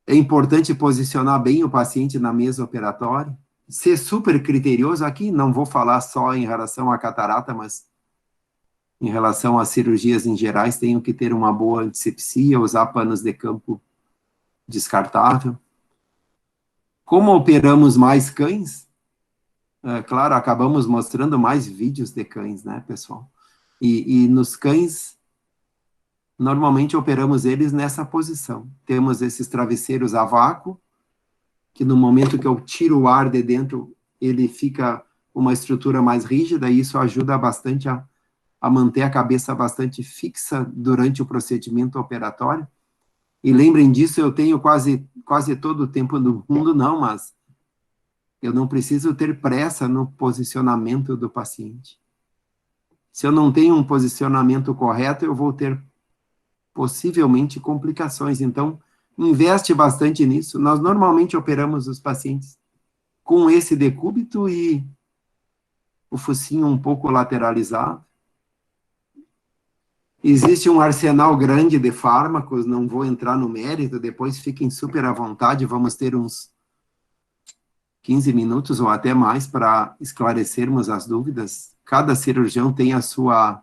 É importante posicionar bem o paciente na mesa operatória, ser super criterioso. Aqui não vou falar só em relação à catarata, mas em relação às cirurgias em gerais, tenho que ter uma boa antisepsia, usar panos de campo descartável. Como operamos mais cães, claro, acabamos mostrando mais vídeos de cães, né, pessoal? E nos cães, normalmente operamos eles nessa posição. Temos esses travesseiros a vácuo, que no momento que eu tiro o ar de dentro, ele fica uma estrutura mais rígida, e isso ajuda bastante a a manter a cabeça bastante fixa durante o procedimento operatório. E lembrem disso, eu tenho quase todo o tempo do mundo, não, mas eu não preciso ter pressa no posicionamento do paciente. Se eu não tenho um posicionamento correto, eu vou ter possivelmente complicações. Então, investe bastante nisso. Nós normalmente operamos os pacientes com esse decúbito e o focinho um pouco lateralizado. Existe um arsenal grande de fármacos, não vou entrar no mérito, depois fiquem super à vontade, vamos ter uns 15 minutos ou até mais para esclarecermos as dúvidas. Cada cirurgião tem a sua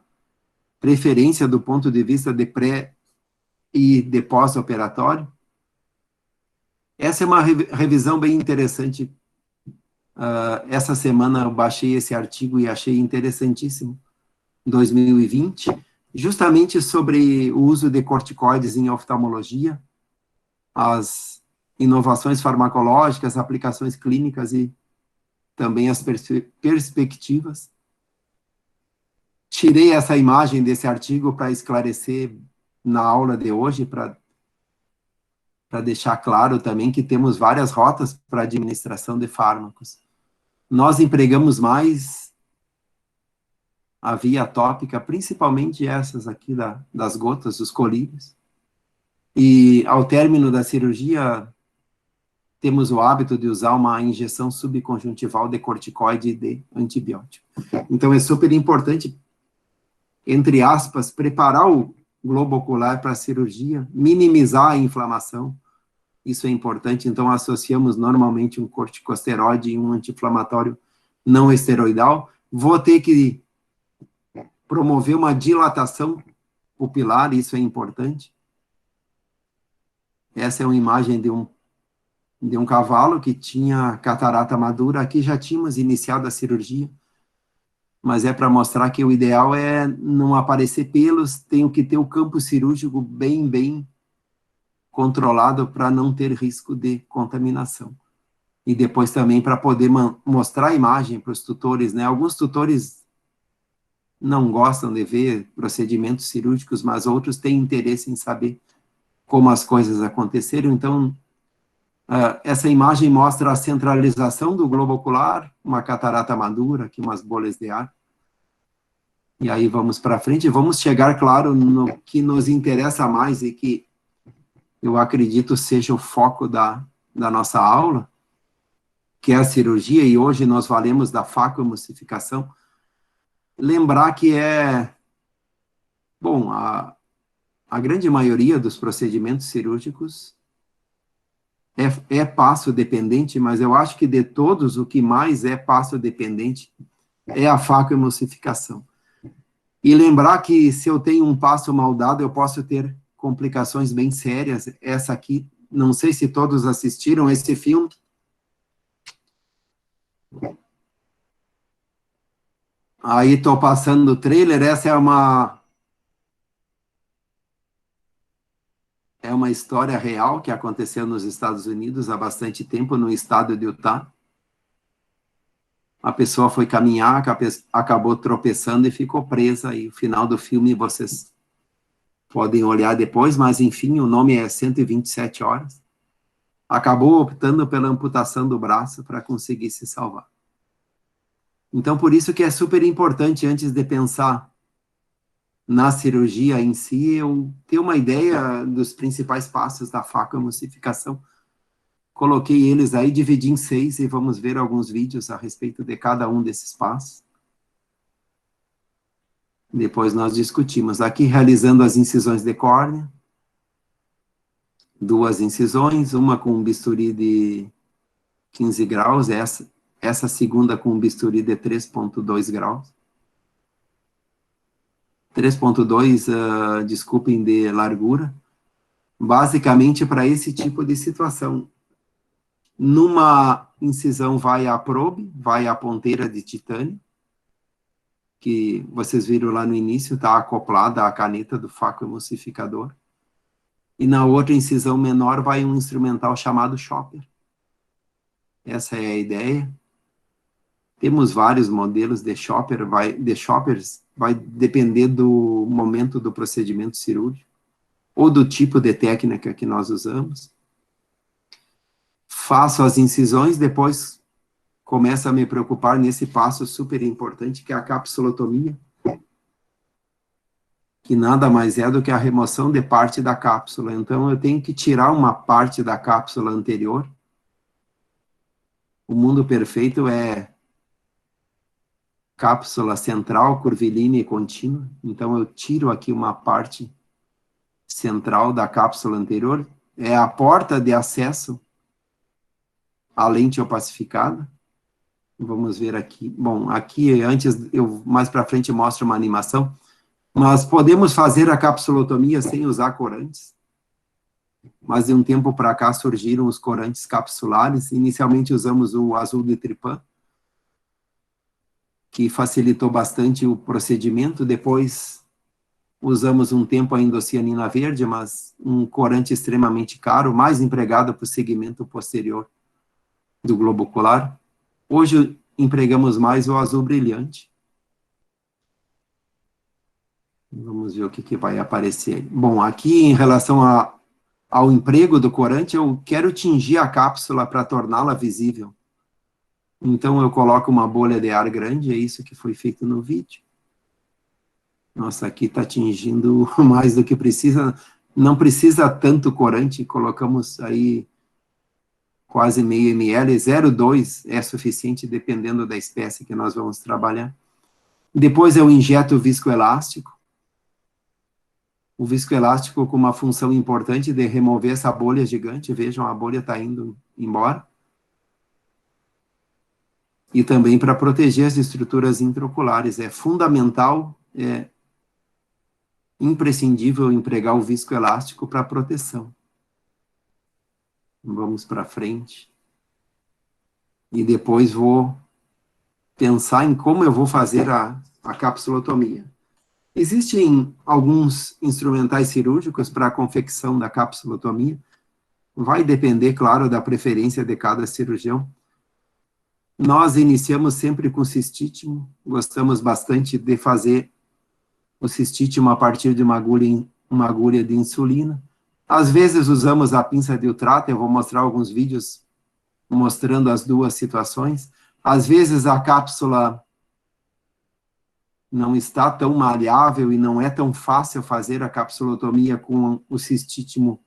preferência do ponto de vista de pré e de pós-operatório. Essa é uma revisão bem interessante. Essa semana eu baixei esse artigo e achei interessantíssimo, 2020, justamente sobre o uso de corticoides em oftalmologia, as inovações farmacológicas, aplicações clínicas e também as perspectivas. Tirei essa imagem desse artigo para esclarecer na aula de hoje, para deixar claro também que temos várias rotas para administração de fármacos. Nós empregamos mais a via tópica, principalmente essas aqui das gotas, os colírios. E ao término da cirurgia, temos o hábito de usar uma injeção subconjuntival de corticoide e de antibiótico. Então é super importante, entre aspas, preparar o globo ocular para a cirurgia, minimizar a inflamação. Isso é importante, então associamos normalmente um corticosteroide e um anti-inflamatório não esteroidal. Vou ter que promover uma dilatação pupilar, isso é importante. Essa é uma imagem de um cavalo que tinha catarata madura. Aqui já tínhamos iniciado a cirurgia, mas é para mostrar que o ideal é não aparecer pelos, tenho que ter o campo cirúrgico bem controlado para não ter risco de contaminação. E depois também para poder mostrar a imagem para os tutores, né? Alguns tutores não gostam de ver procedimentos cirúrgicos, mas outros têm interesse em saber como as coisas aconteceram. Então, essa imagem mostra a centralização do globo ocular, uma catarata madura, aqui umas bolhas de ar. E aí vamos para frente, vamos chegar, claro, no que nos interessa mais e que eu acredito seja o foco da nossa aula, que é a cirurgia, e hoje nós valemos da facoemulsificação. Lembrar que bom, a grande maioria dos procedimentos cirúrgicos é passo dependente, mas eu acho que de todos, o que mais é passo dependente é a facoemulsificação. E lembrar que se eu tenho um passo mal dado, eu posso ter complicações bem sérias. Essa aqui, não sei se todos assistiram esse filme. Aí estou passando o trailer, essa é uma história real que aconteceu nos Estados Unidos há bastante tempo, no estado de Utah. A pessoa foi caminhar, acabou tropeçando e ficou presa, e o final do filme vocês podem olhar depois, mas enfim, o nome é 127 horas. Acabou optando pela amputação do braço para conseguir se salvar. Então, por isso que é super importante, antes de pensar na cirurgia em si, eu ter uma ideia dos principais passos da facoemulsificação. Coloquei eles aí, dividi em 6 e vamos ver alguns vídeos a respeito de cada um desses passos. Depois nós discutimos. Aqui realizando as incisões de córnea. 2 incisões, uma com um bisturi de 15 graus, essa segunda com um bisturi de 3,2 graus. 3,2, desculpem, de largura. Basicamente para esse tipo de situação. Numa incisão vai a probe, vai a ponteira de titânio, que vocês viram lá no início, está acoplada à caneta do facoemulsificador. E na outra incisão menor vai um instrumental chamado chopper. Essa é a ideia. Temos vários modelos de choppers vai depender do momento do procedimento cirúrgico, ou do tipo de técnica que nós usamos. Faço as incisões, depois começo a me preocupar nesse passo super importante, que é a capsulotomia, que nada mais é do que a remoção de parte da cápsula. Então, eu tenho que tirar uma parte da cápsula anterior. O mundo perfeito é cápsula central, curvilínea e contínua. Então, eu tiro aqui uma parte central da cápsula anterior. É a porta de acesso à lente opacificada. Vamos ver aqui. Bom, aqui, antes, mais para frente, mostro uma animação. Mas podemos fazer a capsulotomia sem usar corantes. Mas de um tempo para cá surgiram os corantes capsulares. Inicialmente usamos o azul de tripã, que facilitou bastante o procedimento. Depois usamos um tempo a indocianina verde, mas um corante extremamente caro, mais empregado para o segmento posterior do globo ocular. Hoje empregamos mais o azul brilhante. Vamos ver o que vai aparecer. Bom, aqui em relação ao emprego do corante, eu quero tingir a cápsula para torná-la visível. Então, eu coloco uma bolha de ar grande, é isso que foi feito no vídeo. Nossa, aqui está tingindo mais do que precisa. Não precisa tanto corante, colocamos aí quase meio ml, 0,2 é suficiente, dependendo da espécie que nós vamos trabalhar. Depois eu injeto o viscoelástico. O viscoelástico com uma função importante de remover essa bolha gigante. Vejam, a bolha está indo embora. E também para proteger as estruturas intraoculares. É fundamental, imprescindível empregar o viscoelástico para proteção. Vamos para frente. E depois vou pensar em como eu vou fazer a capsulotomia. Existem alguns instrumentais cirúrgicos para a confecção da capsulotomia. Vai depender, claro, da preferência de cada cirurgião. Nós iniciamos sempre com cistítimo. Gostamos bastante de fazer o cistítimo a partir de uma agulha de insulina. Às vezes usamos a pinça de Utrata. Eu vou mostrar alguns vídeos mostrando as duas situações. Às vezes a cápsula não está tão maleável e não é tão fácil fazer a capsulotomia com o cistítimo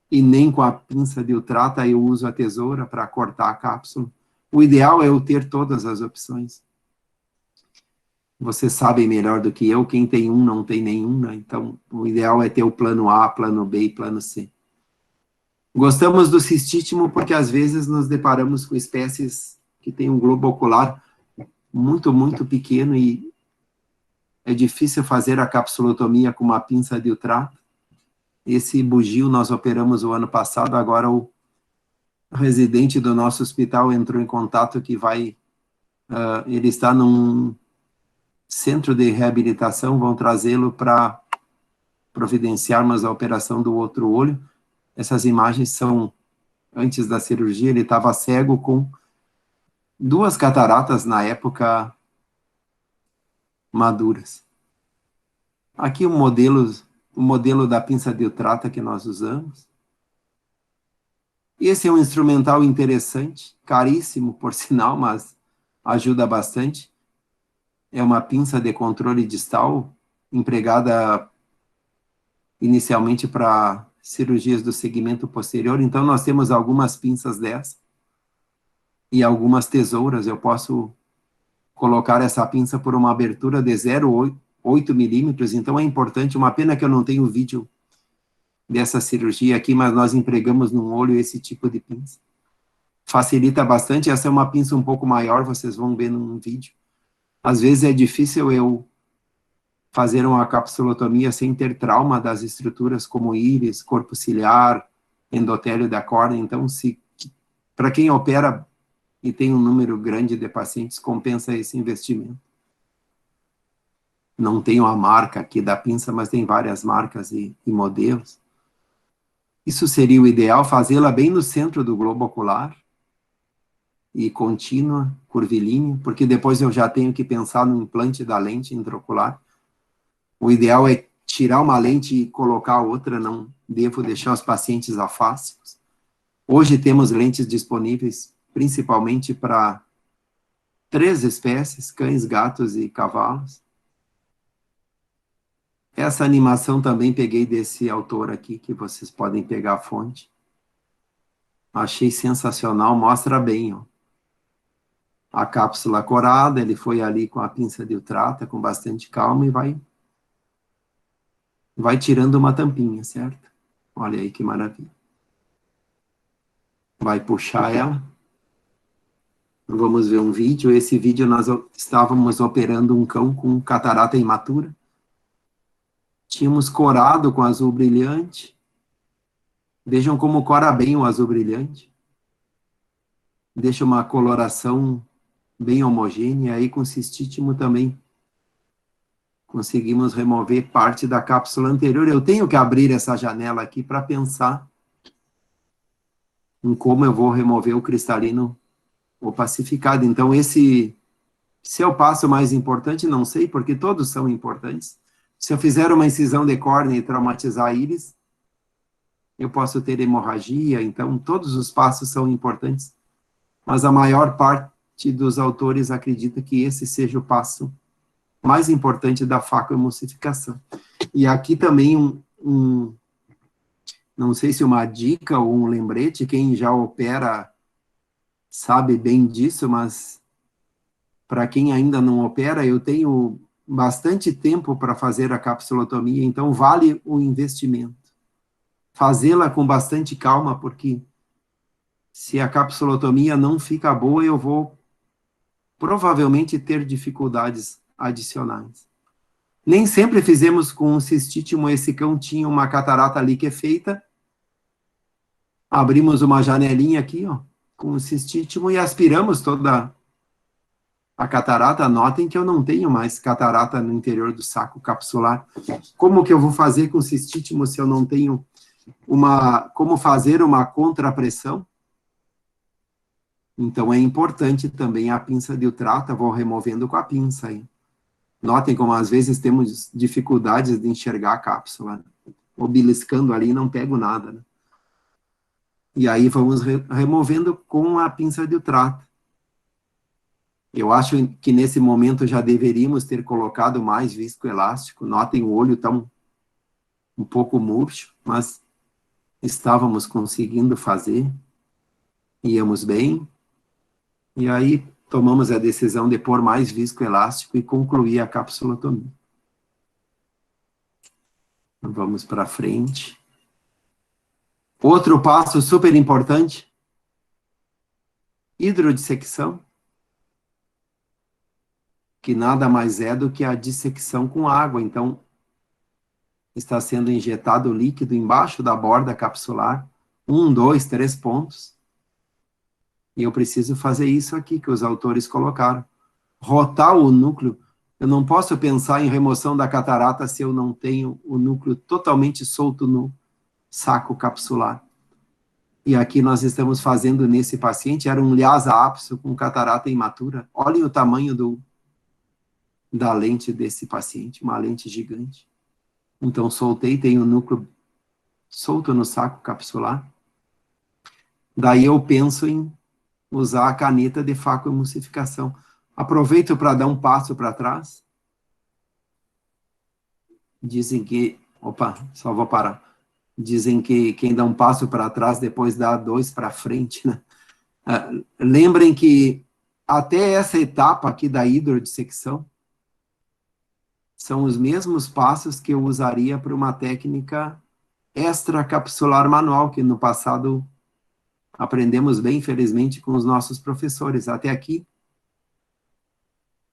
e nem com a pinça de Utrata. Eu uso a tesoura para cortar a cápsula. O ideal é eu ter todas as opções. Vocês sabem melhor do que eu, quem tem um não tem nenhum, né? Então, o ideal é ter o plano A, plano B e plano C. Gostamos do cistítimo porque às vezes nos deparamos com espécies que têm um globo ocular muito, muito pequeno e é difícil fazer a capsulotomia com uma pinça de Utrata. Esse bugio nós operamos o ano passado, agora o residente do nosso hospital entrou em contato que ele está num centro de reabilitação, vão trazê-lo para providenciarmos a operação do outro olho. Essas imagens são antes da cirurgia. Ele estava cego com 2 cataratas na época maduras. Aqui o modelo da pinça de Utrata que nós usamos. Esse é um instrumental interessante, caríssimo por sinal, mas ajuda bastante. É uma pinça de controle distal, empregada inicialmente para cirurgias do segmento posterior. Então, nós temos algumas pinças dessas e algumas tesouras. Eu posso colocar essa pinça por uma abertura de 0,8 milímetros. Então, é importante. Uma pena que eu não tenho vídeo dessa cirurgia aqui, mas nós empregamos no olho esse tipo de pinça. Facilita bastante. Essa é uma pinça um pouco maior, vocês vão ver num vídeo. Às vezes é difícil eu fazer uma capsulotomia sem ter trauma das estruturas como íris, corpo ciliar, endotélio da córnea. Então, para quem opera e tem um número grande de pacientes, compensa esse investimento. Não tenho a marca aqui da pinça, mas tem várias marcas e modelos. Isso seria o ideal, fazê-la bem no centro do globo ocular. e contínua, curvilínea, porque depois eu já tenho que pensar no implante da lente intraocular. O ideal é tirar uma lente e colocar outra, não devo deixar os pacientes afásicos. Hoje temos lentes disponíveis principalmente para 3 espécies, cães, gatos e cavalos. Essa animação também peguei desse autor aqui, que vocês podem pegar a fonte. Achei sensacional, mostra bem, ó. A cápsula corada, ele foi ali com a pinça de ultrata, com bastante calma, e vai tirando uma tampinha, certo? Olha aí que maravilha. Vai puxar ela. Vamos ver um vídeo. Esse vídeo nós estávamos operando um cão com catarata imatura. Tínhamos corado com azul brilhante. Vejam como cora bem o azul brilhante. Deixa uma coloração bem homogênea. Aí com cistítomo também conseguimos remover parte da cápsula anterior. Eu tenho que abrir essa janela aqui para pensar em como eu vou remover o cristalino opacificado. Então, esse é o passo mais importante, não sei, porque todos são importantes. Se eu fizer uma incisão de córnea e traumatizar a íris, eu posso ter hemorragia, então todos os passos são importantes, mas a maior parte dos autores acredita que esse seja o passo mais importante da facoemulsificação. E aqui também não sei se uma dica ou um lembrete, quem já opera sabe bem disso, mas para quem ainda não opera, eu tenho bastante tempo para fazer a capsulotomia, então vale o investimento. Fazê-la com bastante calma, porque se a capsulotomia não fica boa, eu vou provavelmente ter dificuldades adicionais. Nem sempre fizemos com o cistítomo, esse cão tinha uma catarata liquefeita, abrimos uma janelinha aqui, ó, com o cistítomo e aspiramos toda a catarata. Notem que eu não tenho mais catarata no interior do saco capsular. Como que eu vou fazer com cistítomo se eu não tenho como fazer uma contrapressão? Então é importante também a pinça de ultrata, vou removendo com a pinça aí. Notem como às vezes temos dificuldades de enxergar a cápsula. Ou beliscando ali não pego nada, né? E aí vamos removendo com a pinça de ultrata. Eu acho que nesse momento já deveríamos ter colocado mais viscoelástico. Notem, o olho está um pouco murcho, mas estávamos conseguindo fazer. Íamos bem. E aí tomamos a decisão de pôr mais viscoelástico e concluir a capsulotomia. Vamos para frente. Outro passo super importante, hidrodissecção, que nada mais é do que a dissecção com água. Então, está sendo injetado líquido embaixo da borda capsular, 1, 2, 3 pontos. E eu preciso fazer isso aqui que os autores colocaram. Rotar o núcleo. Eu não posso pensar em remoção da catarata se eu não tenho o núcleo totalmente solto no saco capsular. E aqui nós estamos fazendo nesse paciente, era um Lhasa apso com catarata imatura. Olhem o tamanho da lente desse paciente, uma lente gigante. Então soltei, tem o núcleo solto no saco capsular. Daí eu penso em usar a caneta de facoemulsificação. Aproveito para dar um passo para trás. Dizem que... Opa, só vou parar. Dizem que quem dá um passo para trás, depois dá 2 para frente, né? Lembrem que até essa etapa aqui da hidrodissecção são os mesmos passos que eu usaria para uma técnica extracapsular manual, que no passado aprendemos bem, infelizmente, com os nossos professores. Até aqui,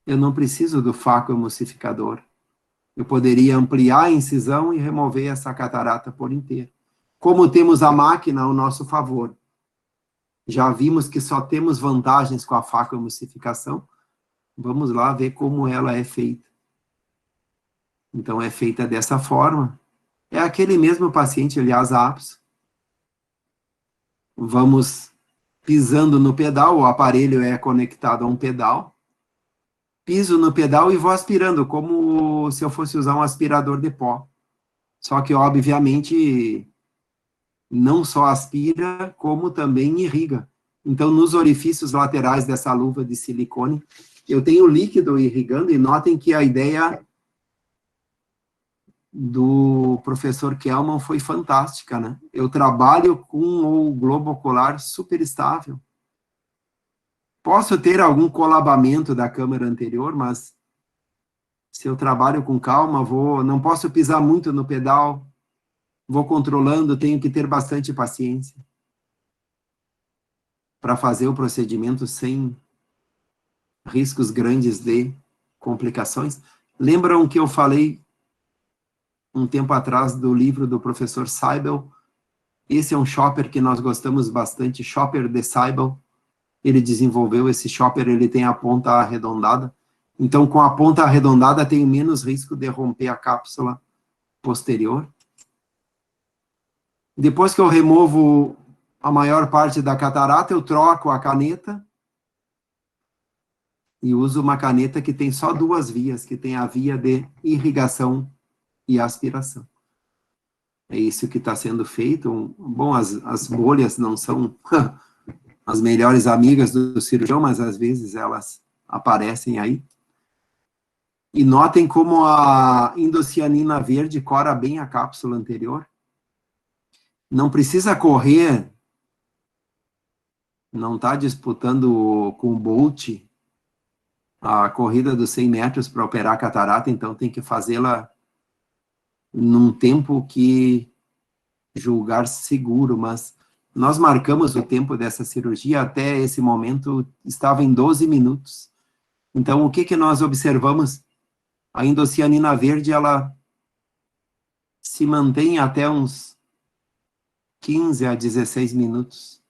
eu não preciso do facoemulsificador. Eu poderia ampliar a incisão e remover essa catarata por inteiro. Como temos a máquina ao nosso favor, já vimos que só temos vantagens com a facoemulsificação, vamos lá ver como ela é feita. Então, é feita dessa forma. É aquele mesmo paciente, aliás, apso. Vamos pisando no pedal, o aparelho é conectado a um pedal, piso no pedal e vou aspirando, como se eu fosse usar um aspirador de pó. Só que, obviamente, não só aspira, como também irriga. Então, nos orifícios laterais dessa luva de silicone, eu tenho líquido irrigando, e notem que a ideia do professor Kelman foi fantástica, né? Eu trabalho com o globo ocular super estável. Posso ter algum colabamento da câmera anterior, mas se eu trabalho com calma, não posso pisar muito no pedal, vou controlando, tenho que ter bastante paciência para fazer o procedimento sem riscos grandes de complicações. Lembram que eu falei um tempo atrás do livro do professor Seibel? Esse é um shopper que nós gostamos bastante, Shopper de Seibel. Ele desenvolveu esse shopper, ele tem a ponta arredondada. Então, com a ponta arredondada, tenho menos risco de romper a cápsula posterior. Depois que eu removo a maior parte da catarata, eu troco a caneta e uso uma caneta que tem só duas vias, que tem a via de irrigação e aspiração. É isso que está sendo feito. Bom, as bolhas não são as melhores amigas do cirurgião, mas às vezes elas aparecem aí. E notem como a indocianina verde cora bem a cápsula anterior. Não precisa correr, não está disputando com o Bolt a corrida dos 100 metros para operar a catarata, então tem que fazê-la num tempo que julgar seguro, mas nós marcamos o tempo dessa cirurgia, até esse momento estava em 12 minutos. Então, o que nós observamos? A indocianina verde, ela se mantém até uns 15 a 16 minutos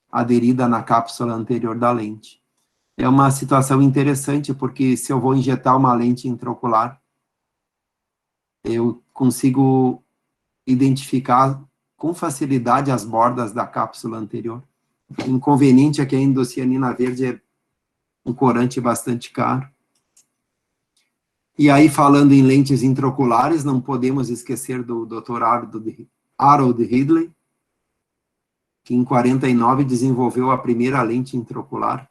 aderida na cápsula anterior da lente. É uma situação interessante, porque se eu vou injetar uma lente intraocular, eu consigo identificar com facilidade as bordas da cápsula anterior. O inconveniente é que a indocianina verde é um corante bastante caro. E aí, falando em lentes intraoculares, não podemos esquecer do Dr. Harold Ridley, que em 49 desenvolveu a primeira lente intraocular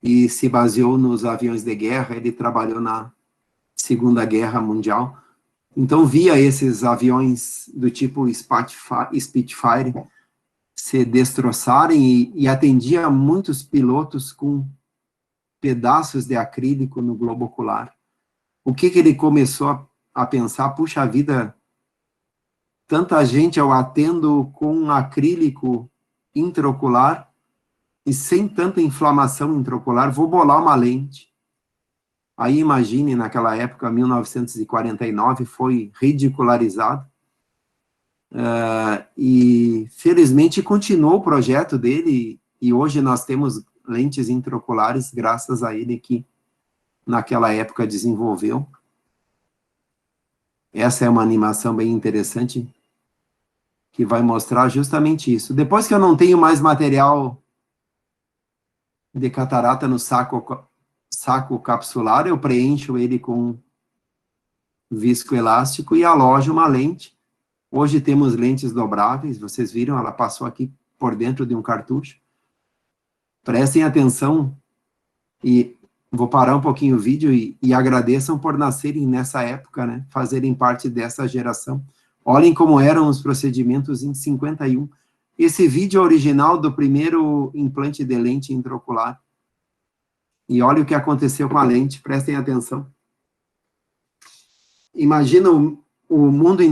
e se baseou nos aviões de guerra. Ele trabalhou na Segunda Guerra Mundial. Então, via esses aviões do tipo Spitfire se destroçarem e atendia muitos pilotos com pedaços de acrílico no globo ocular. O que ele começou a pensar? Puxa vida, tanta gente eu atendo com acrílico intraocular e sem tanta inflamação intraocular, vou bolar uma lente. Aí imagine, naquela época, 1949, foi ridicularizado. E felizmente continuou o projeto dele, e hoje nós temos lentes intraoculares graças a ele, que naquela época desenvolveu. Essa é uma animação bem interessante, que vai mostrar justamente isso. Depois que eu não tenho mais material de catarata no saco capsular, eu preencho ele com viscoelástico e alojo uma lente. Hoje temos lentes dobráveis, vocês viram, ela passou aqui por dentro de um cartucho. Prestem atenção, e vou parar um pouquinho o vídeo e agradeçam por nascerem nessa época, né, fazerem parte dessa geração. Olhem como eram os procedimentos em 51. Esse vídeo é original do primeiro implante de lente intraocular. E olha o que aconteceu com a lente, prestem atenção. Imagina o mundo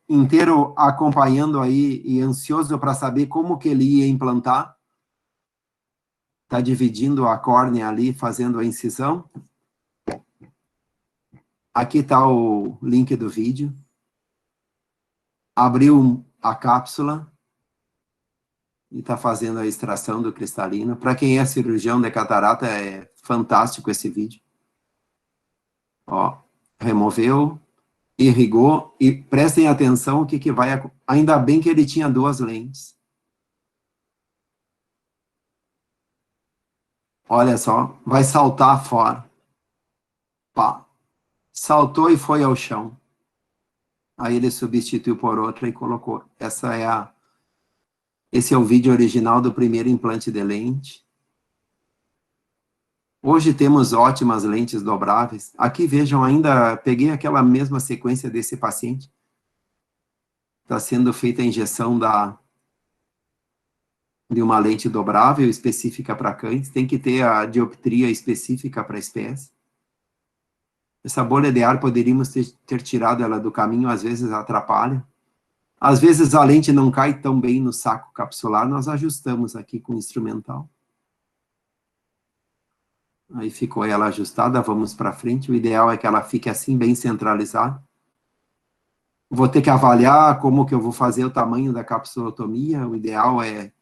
inteiro acompanhando aí e ansioso para saber como que ele ia implantar. Está dividindo a córnea ali, fazendo a incisão. Aqui está o link do vídeo. Abriu a cápsula e está fazendo a extração do cristalino. Para quem é cirurgião de catarata, é fantástico esse vídeo. Ó, removeu, irrigou, e prestem atenção o que vai... Ainda bem que ele tinha duas lentes. Olha só, vai saltar fora. Pá. Saltou e foi ao chão. Aí ele substituiu por outra e colocou. Esse é o vídeo original do primeiro implante de lente. Hoje temos ótimas lentes dobráveis. Aqui vejam, ainda peguei aquela mesma sequência desse paciente. Está sendo feita a injeção de uma lente dobrável específica para cães. Tem que ter a dioptria específica para a espécie. Essa bolha de ar poderíamos ter tirado ela do caminho, às vezes atrapalha. Às vezes a lente não cai tão bem no saco capsular, nós ajustamos aqui com o instrumental. Aí ficou ela ajustada, vamos para frente. O ideal é que ela fique assim, bem centralizada. Vou ter que avaliar como que eu vou fazer o tamanho da capsulotomia. O ideal é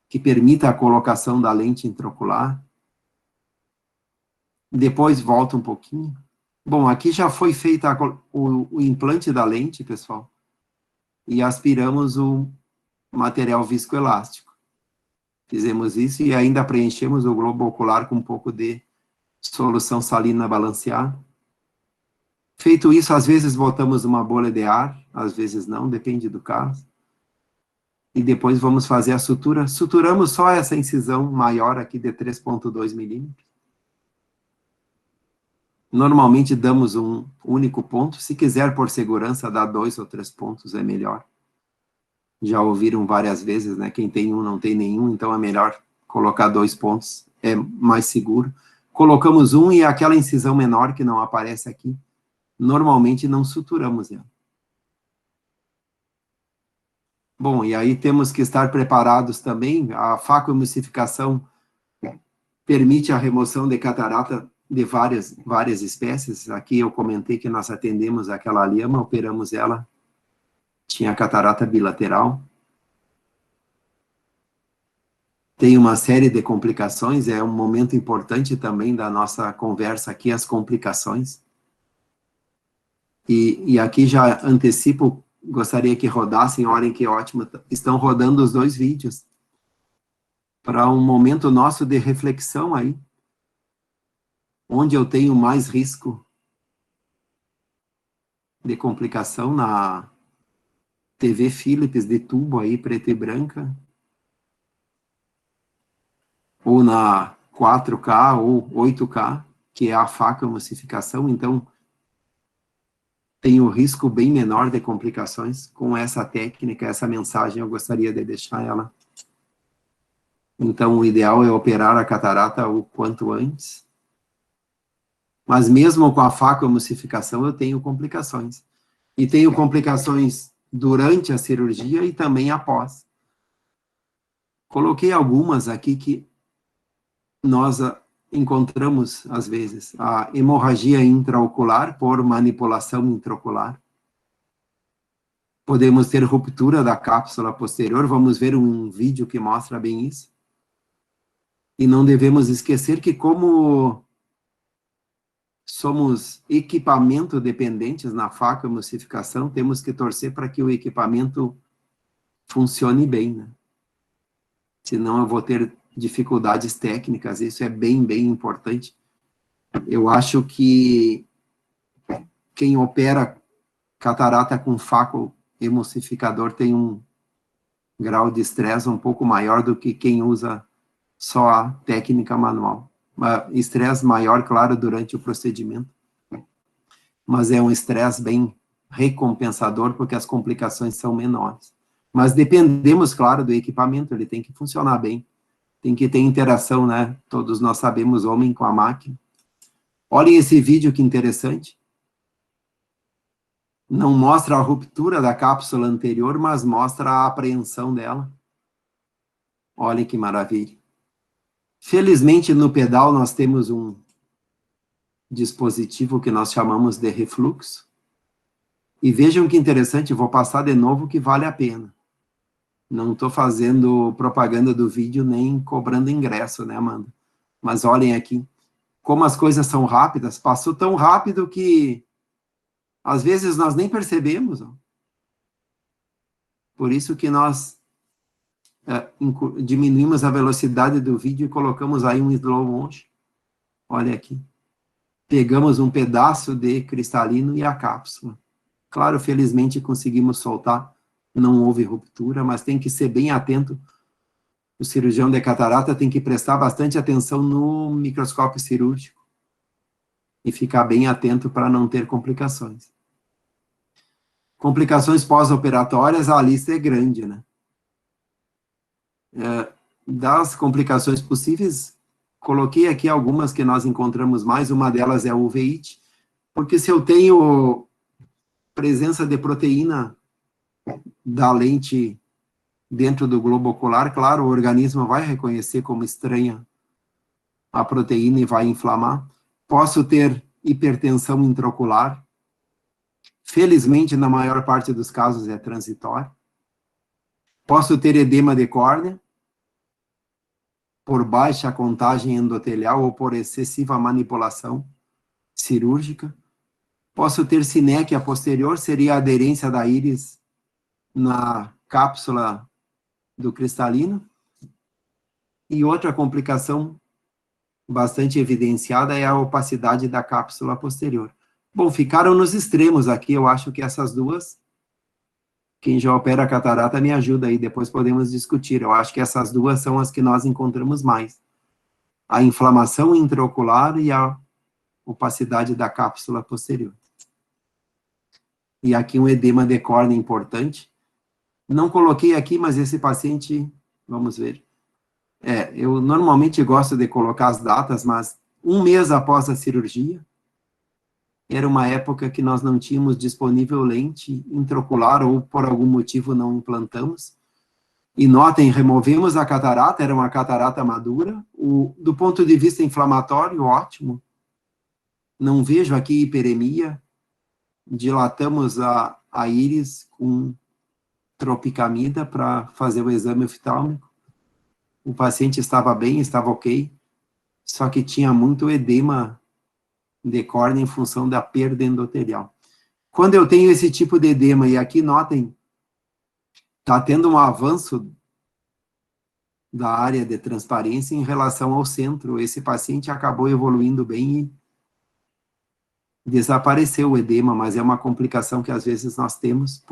que permita a colocação da lente intraocular. Depois volta um pouquinho. Bom, aqui já foi feita o implante da lente, pessoal. E aspiramos o material viscoelástico. Fizemos isso e ainda preenchemos o globo ocular com um pouco de solução salina balanceada. Feito isso, às vezes botamos uma bolha de ar, às vezes não, depende do caso. E depois vamos fazer a sutura. Suturamos só essa incisão maior aqui de 3,2 milímetros. Normalmente damos um único ponto. Se quiser, por segurança, dar 2 ou 3 pontos é melhor. Já ouviram várias vezes, né? Quem tem um não tem nenhum, então é melhor colocar 2 pontos, é mais seguro. Colocamos um e aquela incisão menor que não aparece aqui, normalmente não suturamos ela. Bom, e aí temos que estar preparados também. A facoemulsificação permite a remoção de catarata de várias espécies. Aqui eu comentei que nós atendemos aquela lhama, operamos ela, tinha catarata bilateral. Tem uma série de complicações, é um momento importante também da nossa conversa aqui, as complicações. E aqui já antecipo, gostaria que rodassem, olhem que ótimo, estão rodando os 2 vídeos, para um momento nosso de reflexão aí, onde eu tenho mais risco de complicação na TV Philips de tubo aí, preta e branca, ou na 4K ou 8K, que é a facoemulsificação, então tem um risco bem menor de complicações com essa técnica, essa mensagem eu gostaria de deixar ela. Então o ideal é operar a catarata o quanto antes. Mas mesmo com a facoemulsificação eu tenho complicações. E tenho complicações durante a cirurgia e também após. Coloquei algumas aqui que nós encontramos, às vezes, a hemorragia intraocular por manipulação intraocular. Podemos ter ruptura da cápsula posterior, vamos ver um vídeo que mostra bem isso. E não devemos esquecer que como somos equipamento dependentes na facoemulsificação, temos que torcer para que o equipamento funcione bem, né? Senão eu vou ter dificuldades técnicas, isso é bem, bem importante. Eu acho que quem opera catarata com facoemulsificador tem um grau de estresse um pouco maior do que quem usa só a técnica manual. Estresse maior, claro, durante o procedimento, mas é um estresse bem recompensador porque as complicações são menores. Mas dependemos, claro, do equipamento, ele tem que funcionar bem. Tem que ter interação, né? Todos nós sabemos, homem com a máquina. Olhem esse vídeo que interessante. Não mostra a ruptura da cápsula anterior, mas mostra a apreensão dela. Olhem que maravilha. Felizmente, no pedal, nós temos um dispositivo que nós chamamos de refluxo. E vejam que interessante, vou passar de novo que vale a pena. Não estou fazendo propaganda do vídeo nem cobrando ingresso, né, Amanda? Mas olhem aqui, como as coisas são rápidas, passou tão rápido que às vezes nós nem percebemos. Ó. Por isso que nós diminuímos a velocidade do vídeo e colocamos aí um slow motion. Olha aqui. Pegamos um pedaço de cristalino e a cápsula. Claro, felizmente conseguimos soltar, não houve ruptura, mas tem que ser bem atento. O cirurgião de catarata tem que prestar bastante atenção no microscópio cirúrgico e ficar bem atento para não ter complicações. Complicações pós-operatórias, a lista é grande, né? Das complicações possíveis, coloquei aqui algumas que nós encontramos mais, uma delas é a uveíte, porque se eu tenho presença de proteína da lente dentro do globo ocular, claro, o organismo vai reconhecer como estranha a proteína e vai inflamar. Posso ter hipertensão intraocular, felizmente, na maior parte dos casos é transitório. Posso ter edema de córnea, por baixa contagem endotelial ou por excessiva manipulação cirúrgica. Posso ter sinéquia posterior, seria a aderência da íris na cápsula do cristalino. E outra complicação bastante evidenciada é a opacidade da cápsula posterior. Bom, ficaram nos extremos aqui, eu acho que essas duas, quem já opera catarata me ajuda aí, depois podemos discutir. Eu acho que essas duas são as que nós encontramos mais. A inflamação intraocular e a opacidade da cápsula posterior. E aqui um edema de córnea importante. Não coloquei aqui, mas esse paciente, vamos ver. Eu normalmente gosto de colocar as datas, mas um mês após a cirurgia, era uma época que nós não tínhamos disponível lente intraocular ou por algum motivo não implantamos. E notem, removemos a catarata, era uma catarata madura. Do ponto de vista inflamatório, ótimo. Não vejo aqui hiperemia. Dilatamos a íris com tropicamida para fazer o exame oftálmico. O paciente estava bem, estava ok, só que tinha muito edema de córnea em função da perda endotelial. Quando eu tenho esse tipo de edema, e aqui notem, está tendo um avanço da área de transparência em relação ao centro. Esse paciente acabou evoluindo bem e desapareceu o edema, mas é uma complicação que às vezes nós temos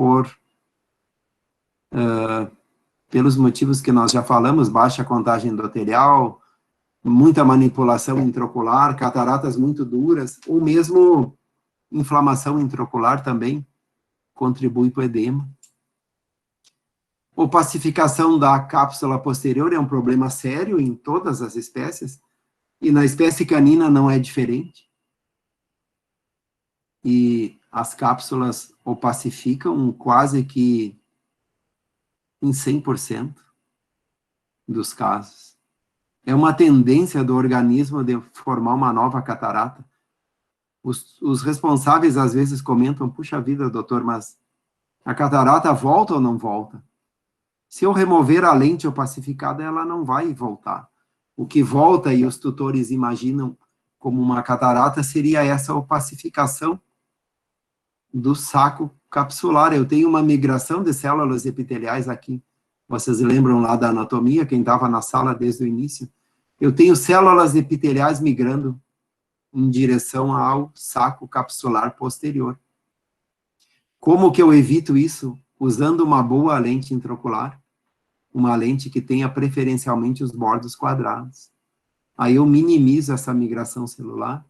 pelos motivos que nós já falamos, baixa contagem endotelial, muita manipulação intraocular, cataratas muito duras, ou mesmo inflamação intraocular também contribui para o edema. Opacificação da cápsula posterior é um problema sério em todas as espécies, e na espécie canina não é diferente. E as cápsulas opacificam quase que em 100% dos casos. É uma tendência do organismo de formar uma nova catarata. Os responsáveis às vezes comentam, puxa vida, doutor, mas a catarata volta ou não volta? Se eu remover a lente opacificada, ela não vai voltar. O que volta, e os tutores imaginam como uma catarata, seria essa opacificação do saco capsular. Eu tenho uma migração de células epiteliais aqui. Vocês lembram lá da anatomia, quem estava na sala desde o início? Eu tenho células epiteliais migrando em direção ao saco capsular posterior. Como que eu evito isso? Usando uma boa lente intraocular, uma lente que tenha preferencialmente os bordos quadrados. Aí eu minimizo essa migração celular.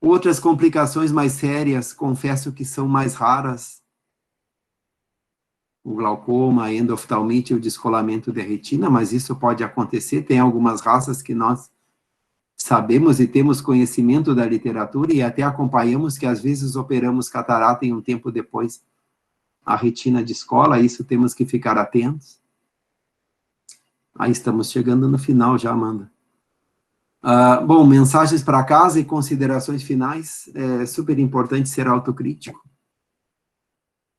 Outras complicações mais sérias, confesso que são mais raras. O glaucoma, a endoftalmite e o descolamento de retina, mas isso pode acontecer. Tem algumas raças que nós sabemos e temos conhecimento da literatura e até acompanhamos que às vezes operamos catarata e um tempo depois a retina descola, isso temos que ficar atentos. Aí estamos chegando no final já, Amanda. Bom, mensagens para casa e considerações finais. É super importante ser autocrítico.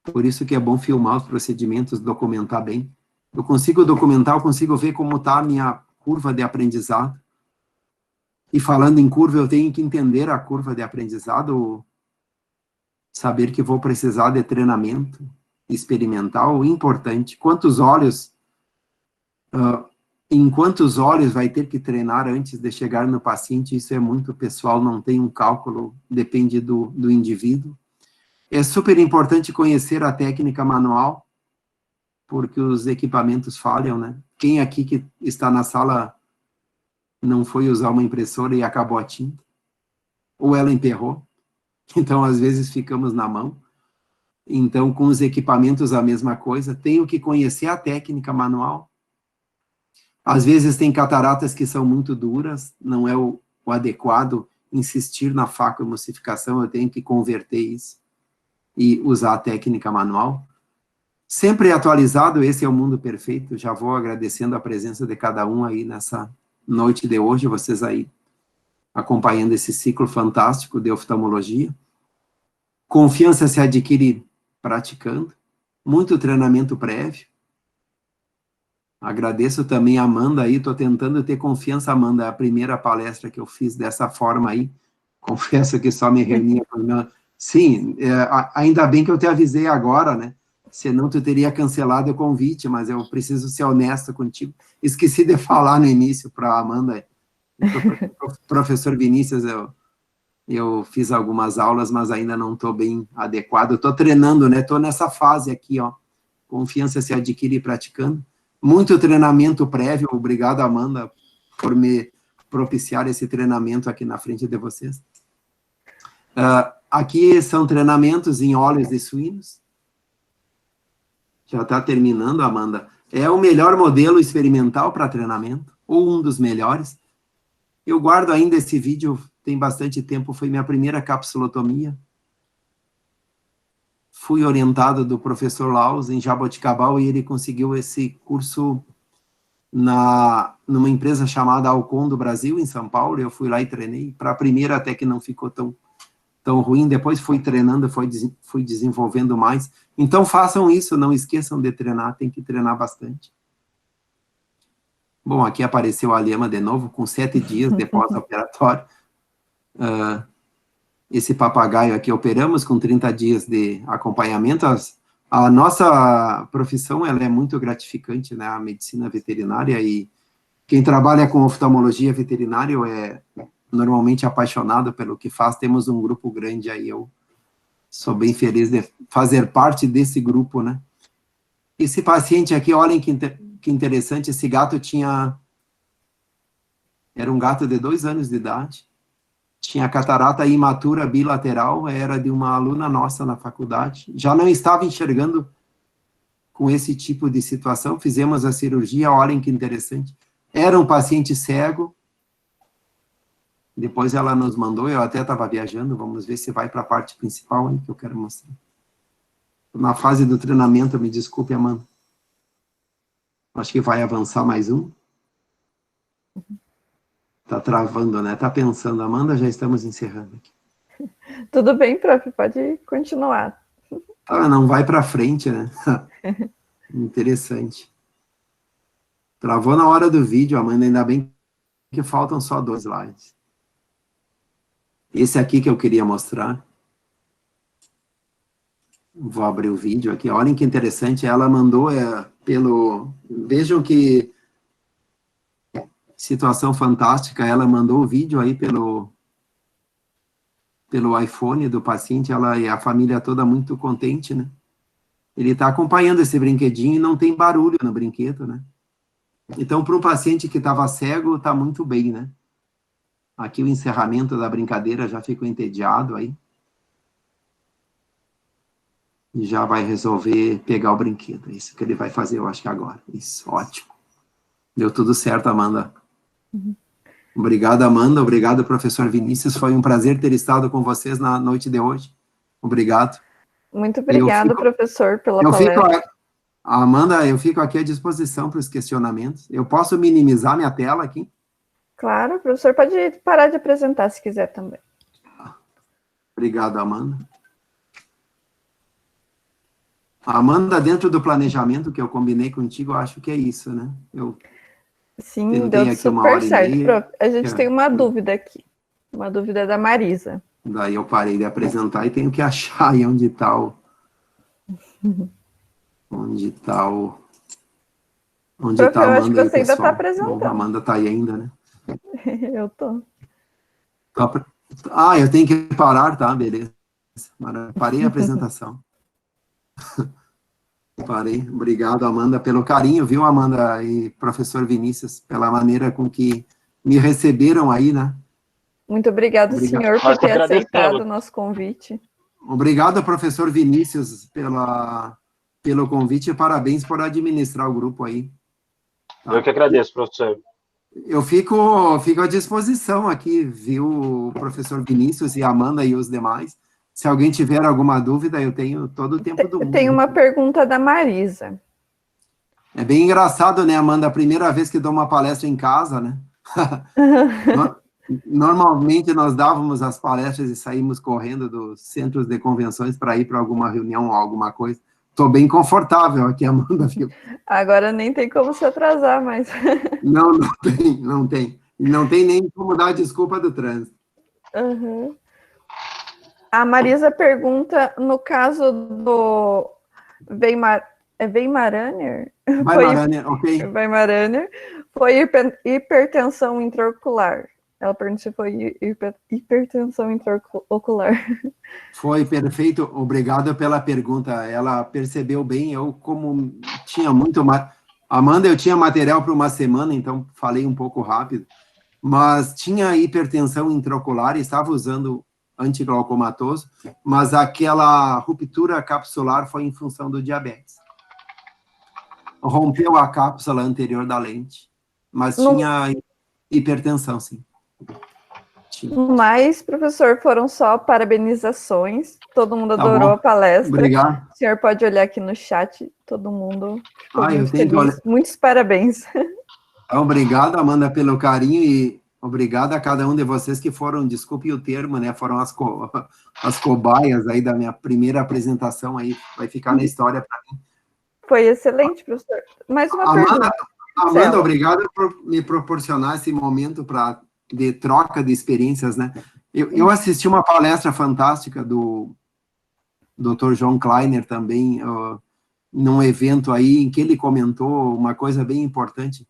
Por isso que é bom filmar os procedimentos, documentar bem. Eu consigo documentar, eu consigo ver como está a minha curva de aprendizado. E falando em curva, eu tenho que entender a curva de aprendizado, saber que vou precisar de treinamento. experimental importante. Quantos olhos, em quantos olhos vai ter que treinar antes de chegar no paciente? Isso é muito pessoal, não tem um cálculo, depende do indivíduo. É super importante conhecer a técnica manual, porque os equipamentos falham, né? Quem aqui que está na sala não foi usar uma impressora e acabou a tinta? Ou ela emperrou? Então, às vezes, ficamos na mão. Então, com os equipamentos, a mesma coisa. Tenho que conhecer a técnica manual. Às vezes, tem cataratas que são muito duras, não é o adequado insistir na facoemulsificação, eu tenho que converter isso e usar a técnica manual. Sempre atualizado, esse é o mundo perfeito. Já vou agradecendo a presença de cada um aí nessa noite de hoje, vocês aí acompanhando esse ciclo fantástico de oftalmologia. Confiança se adquire praticando, muito treinamento prévio. Agradeço também a Amanda aí, estou tentando ter confiança, Amanda, a primeira palestra que eu fiz dessa forma aí, confesso que só me reunia com meu... Sim, ainda bem que eu te avisei agora, né? Senão tu teria cancelado o convite, mas eu preciso ser honesto contigo. Esqueci de falar no início para a Amanda, professor Vinícius, eu fiz algumas aulas, mas ainda não estou bem adequado. Estou treinando, né? Estou nessa fase aqui, ó. Confiança se adquire praticando. Muito treinamento prévio. Obrigado, Amanda, por me propiciar esse treinamento aqui na frente de vocês. Aqui são treinamentos em óleos de suínos. Já está terminando, Amanda. É o melhor modelo experimental para treinamento, ou um dos melhores. Eu guardo ainda esse vídeo, tem bastante tempo, foi minha primeira capsulotomia. Fui orientado do professor Laus em Jaboticabal e ele conseguiu esse curso numa empresa chamada Alcon do Brasil, em São Paulo. Eu fui lá e treinei. Para a primeira até que não ficou tão ruim, depois fui treinando, fui desenvolvendo mais. Então façam isso, não esqueçam de treinar, tem que treinar bastante. Bom, aqui apareceu a Lema de novo, com 7 dias de pós-operatório. Esse papagaio aqui operamos com 30 dias de acompanhamento. A nossa profissão, ela é muito gratificante, né, a medicina veterinária, e quem trabalha com oftalmologia veterinária é normalmente apaixonado pelo que faz. Temos um grupo grande aí, eu sou bem feliz de fazer parte desse grupo, né. Esse paciente aqui, olhem que interessante, esse gato era um gato de 2 anos de idade, tinha catarata imatura bilateral, era de uma aluna nossa na faculdade, já não estava enxergando com esse tipo de situação, fizemos a cirurgia, olhem que interessante, era um paciente cego, depois ela nos mandou, eu até estava viajando, vamos ver se vai para a parte principal aí que eu quero mostrar. Na fase do treinamento, me desculpe, Amanda. Acho que vai avançar mais um. Está travando, né? Está pensando, Amanda, já estamos encerrando aqui. Tudo bem, prof, pode continuar. Não vai para frente, né? Interessante. Travou na hora do vídeo, Amanda, ainda bem que faltam só 2 slides. Esse aqui que eu queria mostrar. Vou abrir o vídeo aqui. Olhem que interessante, ela mandou Vejam que situação fantástica, ela mandou o vídeo aí pelo iPhone do paciente, ela e a família toda muito contente, né? Ele está acompanhando esse brinquedinho e não tem barulho no brinquedo, né? Então, para um paciente que estava cego, está muito bem, né? Aqui o encerramento da brincadeira já ficou entediado aí. E já vai resolver pegar o brinquedo. É isso que ele vai fazer, eu acho que agora. Isso, ótimo. Deu tudo certo, Amanda. Obrigado, Amanda. Obrigado, professor Vinícius. Foi um prazer ter estado com vocês na noite de hoje. Obrigado. Muito obrigado, professor, pela palestra. Amanda, eu fico aqui à disposição para os questionamentos. Eu posso minimizar minha tela aqui? Claro, o professor pode parar de apresentar se quiser também. Obrigado, Amanda. Amanda, dentro do planejamento que eu combinei contigo, eu acho que é isso, né? Sim, deu super certo, prof. A gente tem uma dúvida aqui. Uma dúvida da Marisa. Daí eu parei de apresentar e tenho que achar aí onde está Onde está o... Onde Prof, está a eu acho que Amanda? você ainda está apresentando. Bom, a Amanda está aí ainda, né? Eu tô. Ah, eu tenho que parar, tá? Beleza. Parei a apresentação. Parei. Obrigado, Amanda, pelo carinho, viu, Amanda e professor Vinícius, pela maneira com que me receberam aí, né? Muito obrigado, senhor, por ter aceitado o nosso convite. Obrigado, professor Vinícius, pelo convite e parabéns por administrar o grupo aí. Tá? Eu que agradeço, professor. Eu fico à disposição aqui, viu, professor Vinícius e Amanda e os demais. Se alguém tiver alguma dúvida, eu tenho todo o tempo do mundo. Tem uma pergunta da Marisa. É bem engraçado, né, Amanda? A primeira vez que dou uma palestra em casa, né? Normalmente nós dávamos as palestras e saímos correndo dos centros de convenções para ir para alguma reunião ou alguma coisa. Estou bem confortável aqui, Amanda, viu? Agora nem tem como se atrasar, mas... Não tem. E não tem nem como dar desculpa do trânsito. Uhum. A Marisa pergunta, no caso do Weimaraner? Weimaraner, foi hipertensão intraocular. Ela pergunta se foi hipertensão intraocular. Foi perfeito, obrigado pela pergunta. Ela percebeu bem, eu como tinha muito... Amanda, eu tinha material para uma semana, então falei um pouco rápido, mas tinha hipertensão intraocular e estava usando antiglaucomatoso, mas aquela ruptura capsular foi em função do diabetes. Rompeu a cápsula anterior da lente, mas tinha hipertensão, sim. Mas, professor, foram só parabenizações. Todo mundo adorou a palestra. Obrigado. O senhor pode olhar aqui no chat, todo mundo ficou muito feliz. Que olhar. Muitos parabéns. Obrigado, Amanda, pelo carinho e obrigado a cada um de vocês que foram, desculpe o termo, né, foram as cobaias aí da minha primeira apresentação aí, vai ficar na história para mim. Foi excelente, professor. Mais uma pergunta. Amanda, obrigado por me proporcionar esse momento de troca de experiências, né? Eu assisti uma palestra fantástica do Dr. João Kleiner também, num evento aí em que ele comentou uma coisa bem importante,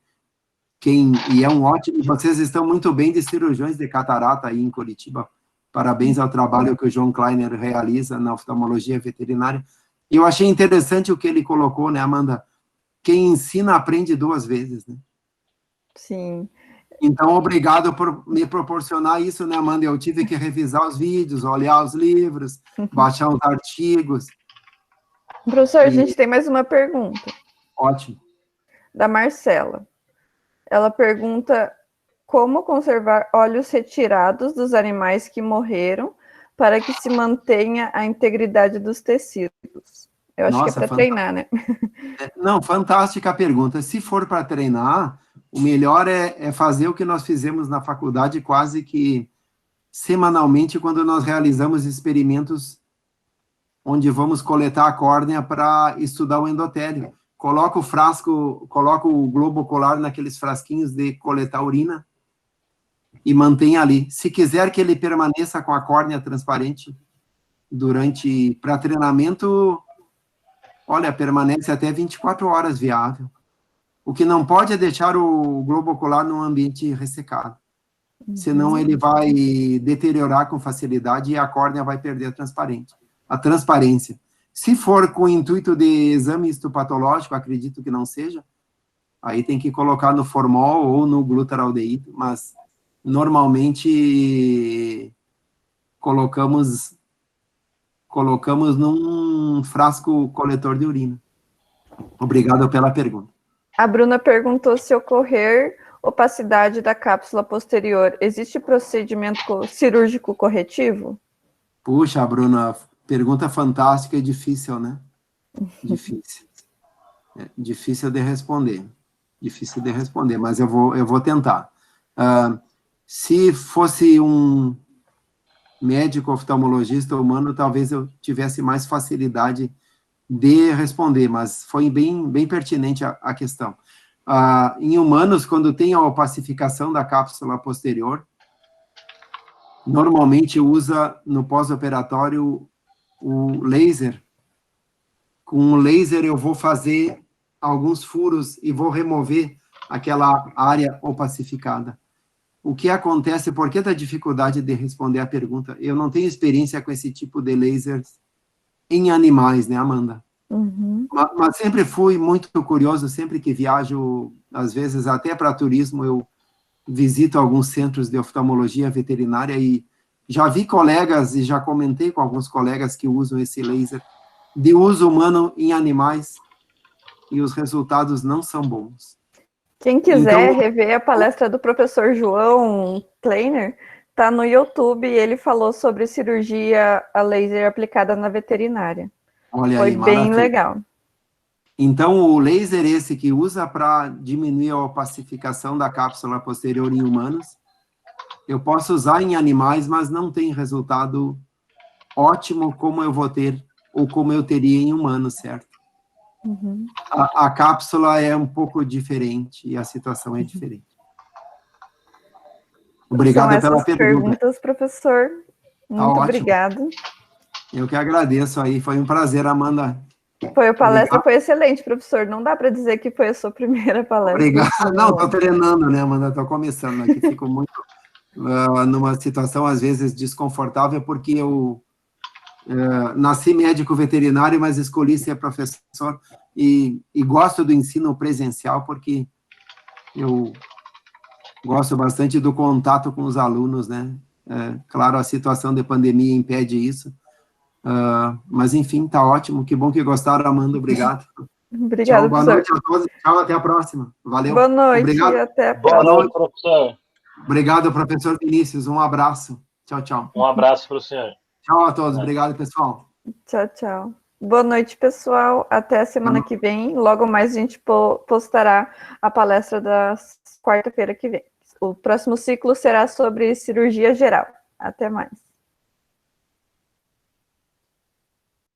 e é um ótimo, vocês estão muito bem de cirurgiões de catarata aí em Curitiba, parabéns ao trabalho que o João Kleiner realiza na oftalmologia veterinária. E eu achei interessante o que ele colocou, né, Amanda? Quem ensina aprende duas vezes, né? Sim. Então, obrigado por me proporcionar isso, né, Amanda? Eu tive que revisar os vídeos, olhar os livros, baixar os artigos. Professor, a gente tem mais uma pergunta. Ótimo. Da Marcela. Ela pergunta como conservar óleos retirados dos animais que morreram para que se mantenha a integridade dos tecidos. Eu acho que é para treinar, né? Não, fantástica a pergunta. Se for para treinar, o melhor é fazer o que nós fizemos na faculdade quase que semanalmente, quando nós realizamos experimentos onde vamos coletar a córnea para estudar o endotélio. Coloca o frasco, coloca o globo ocular naqueles frasquinhos de coletar urina e mantém ali. Se quiser que ele permaneça com a córnea transparente para treinamento, olha, permanece até 24 horas viável. O que não pode é deixar o globo ocular num ambiente ressecado. Senão ele vai deteriorar com facilidade e a córnea vai perder a transparência. Se for com o intuito de exame histopatológico, acredito que não seja, aí tem que colocar no formol ou no glutaraldeído, mas normalmente colocamos num frasco coletor de urina. Obrigado pela pergunta. A Bruna perguntou se ocorrer opacidade da cápsula posterior, existe procedimento cirúrgico corretivo? Puxa, Bruna, pergunta fantástica e difícil, né? Difícil. Difícil de responder. Difícil de responder, mas eu vou tentar. Se fosse um médico oftalmologista humano, talvez eu tivesse mais facilidade de responder, mas foi bem pertinente a questão. Em humanos, quando tem a opacificação da cápsula posterior, normalmente usa no pós-operatório o laser com um laser eu vou fazer alguns furos e vou remover aquela área opacificada. O que acontece, por que da dificuldade de responder a pergunta? Eu não tenho experiência com esse tipo de lasers em animais, né, Amanda? Uhum. Mas sempre fui muito curioso, sempre que viajo, às vezes até para turismo, eu visito alguns centros de oftalmologia veterinária e já vi colegas, e já comentei com alguns colegas que usam esse laser de uso humano em animais, e os resultados não são bons. Quem quiser Então, rever a palestra do professor João Kleiner, está no YouTube, e ele falou sobre cirurgia a laser aplicada na veterinária. olha Foi aí, bem maravilha. legal. Então, o laser esse que usa para diminuir a opacificação da cápsula posterior em humanos, eu posso usar em animais, mas não tem resultado ótimo como eu vou ter, ou como eu teria em humanos, certo? Uhum. A cápsula é um pouco diferente, e a situação é diferente. Obrigado São pela essas pergunta. perguntas, professor. Muito obrigado. Eu que agradeço aí, foi um prazer, Amanda. A palestra foi excelente, professor. Não dá para dizer que foi a sua primeira palestra. Obrigado. Não, estou treinando, né, Amanda? Estou começando aqui, fico muito numa situação, às vezes, desconfortável, porque eu nasci médico veterinário, mas escolhi ser professor e gosto do ensino presencial, porque eu gosto bastante do contato com os alunos, né? Claro, a situação de pandemia impede isso, mas, enfim, tá ótimo. Que bom que gostaram, Amanda. Obrigado. Obrigada, Tchau, boa professor. noite a todos. Tchau, até a próxima. Valeu. Boa noite, Obrigado. até a Boa próxima. noite, professor. Obrigado, professor Vinícius. Um abraço. Tchau, tchau. Um abraço para o senhor. Tchau a todos. Obrigado, pessoal. Tchau, tchau. Boa noite, pessoal. Até a semana que vem. Logo mais a gente postará a palestra da quarta-feira que vem. O próximo ciclo será sobre cirurgia geral. Até mais.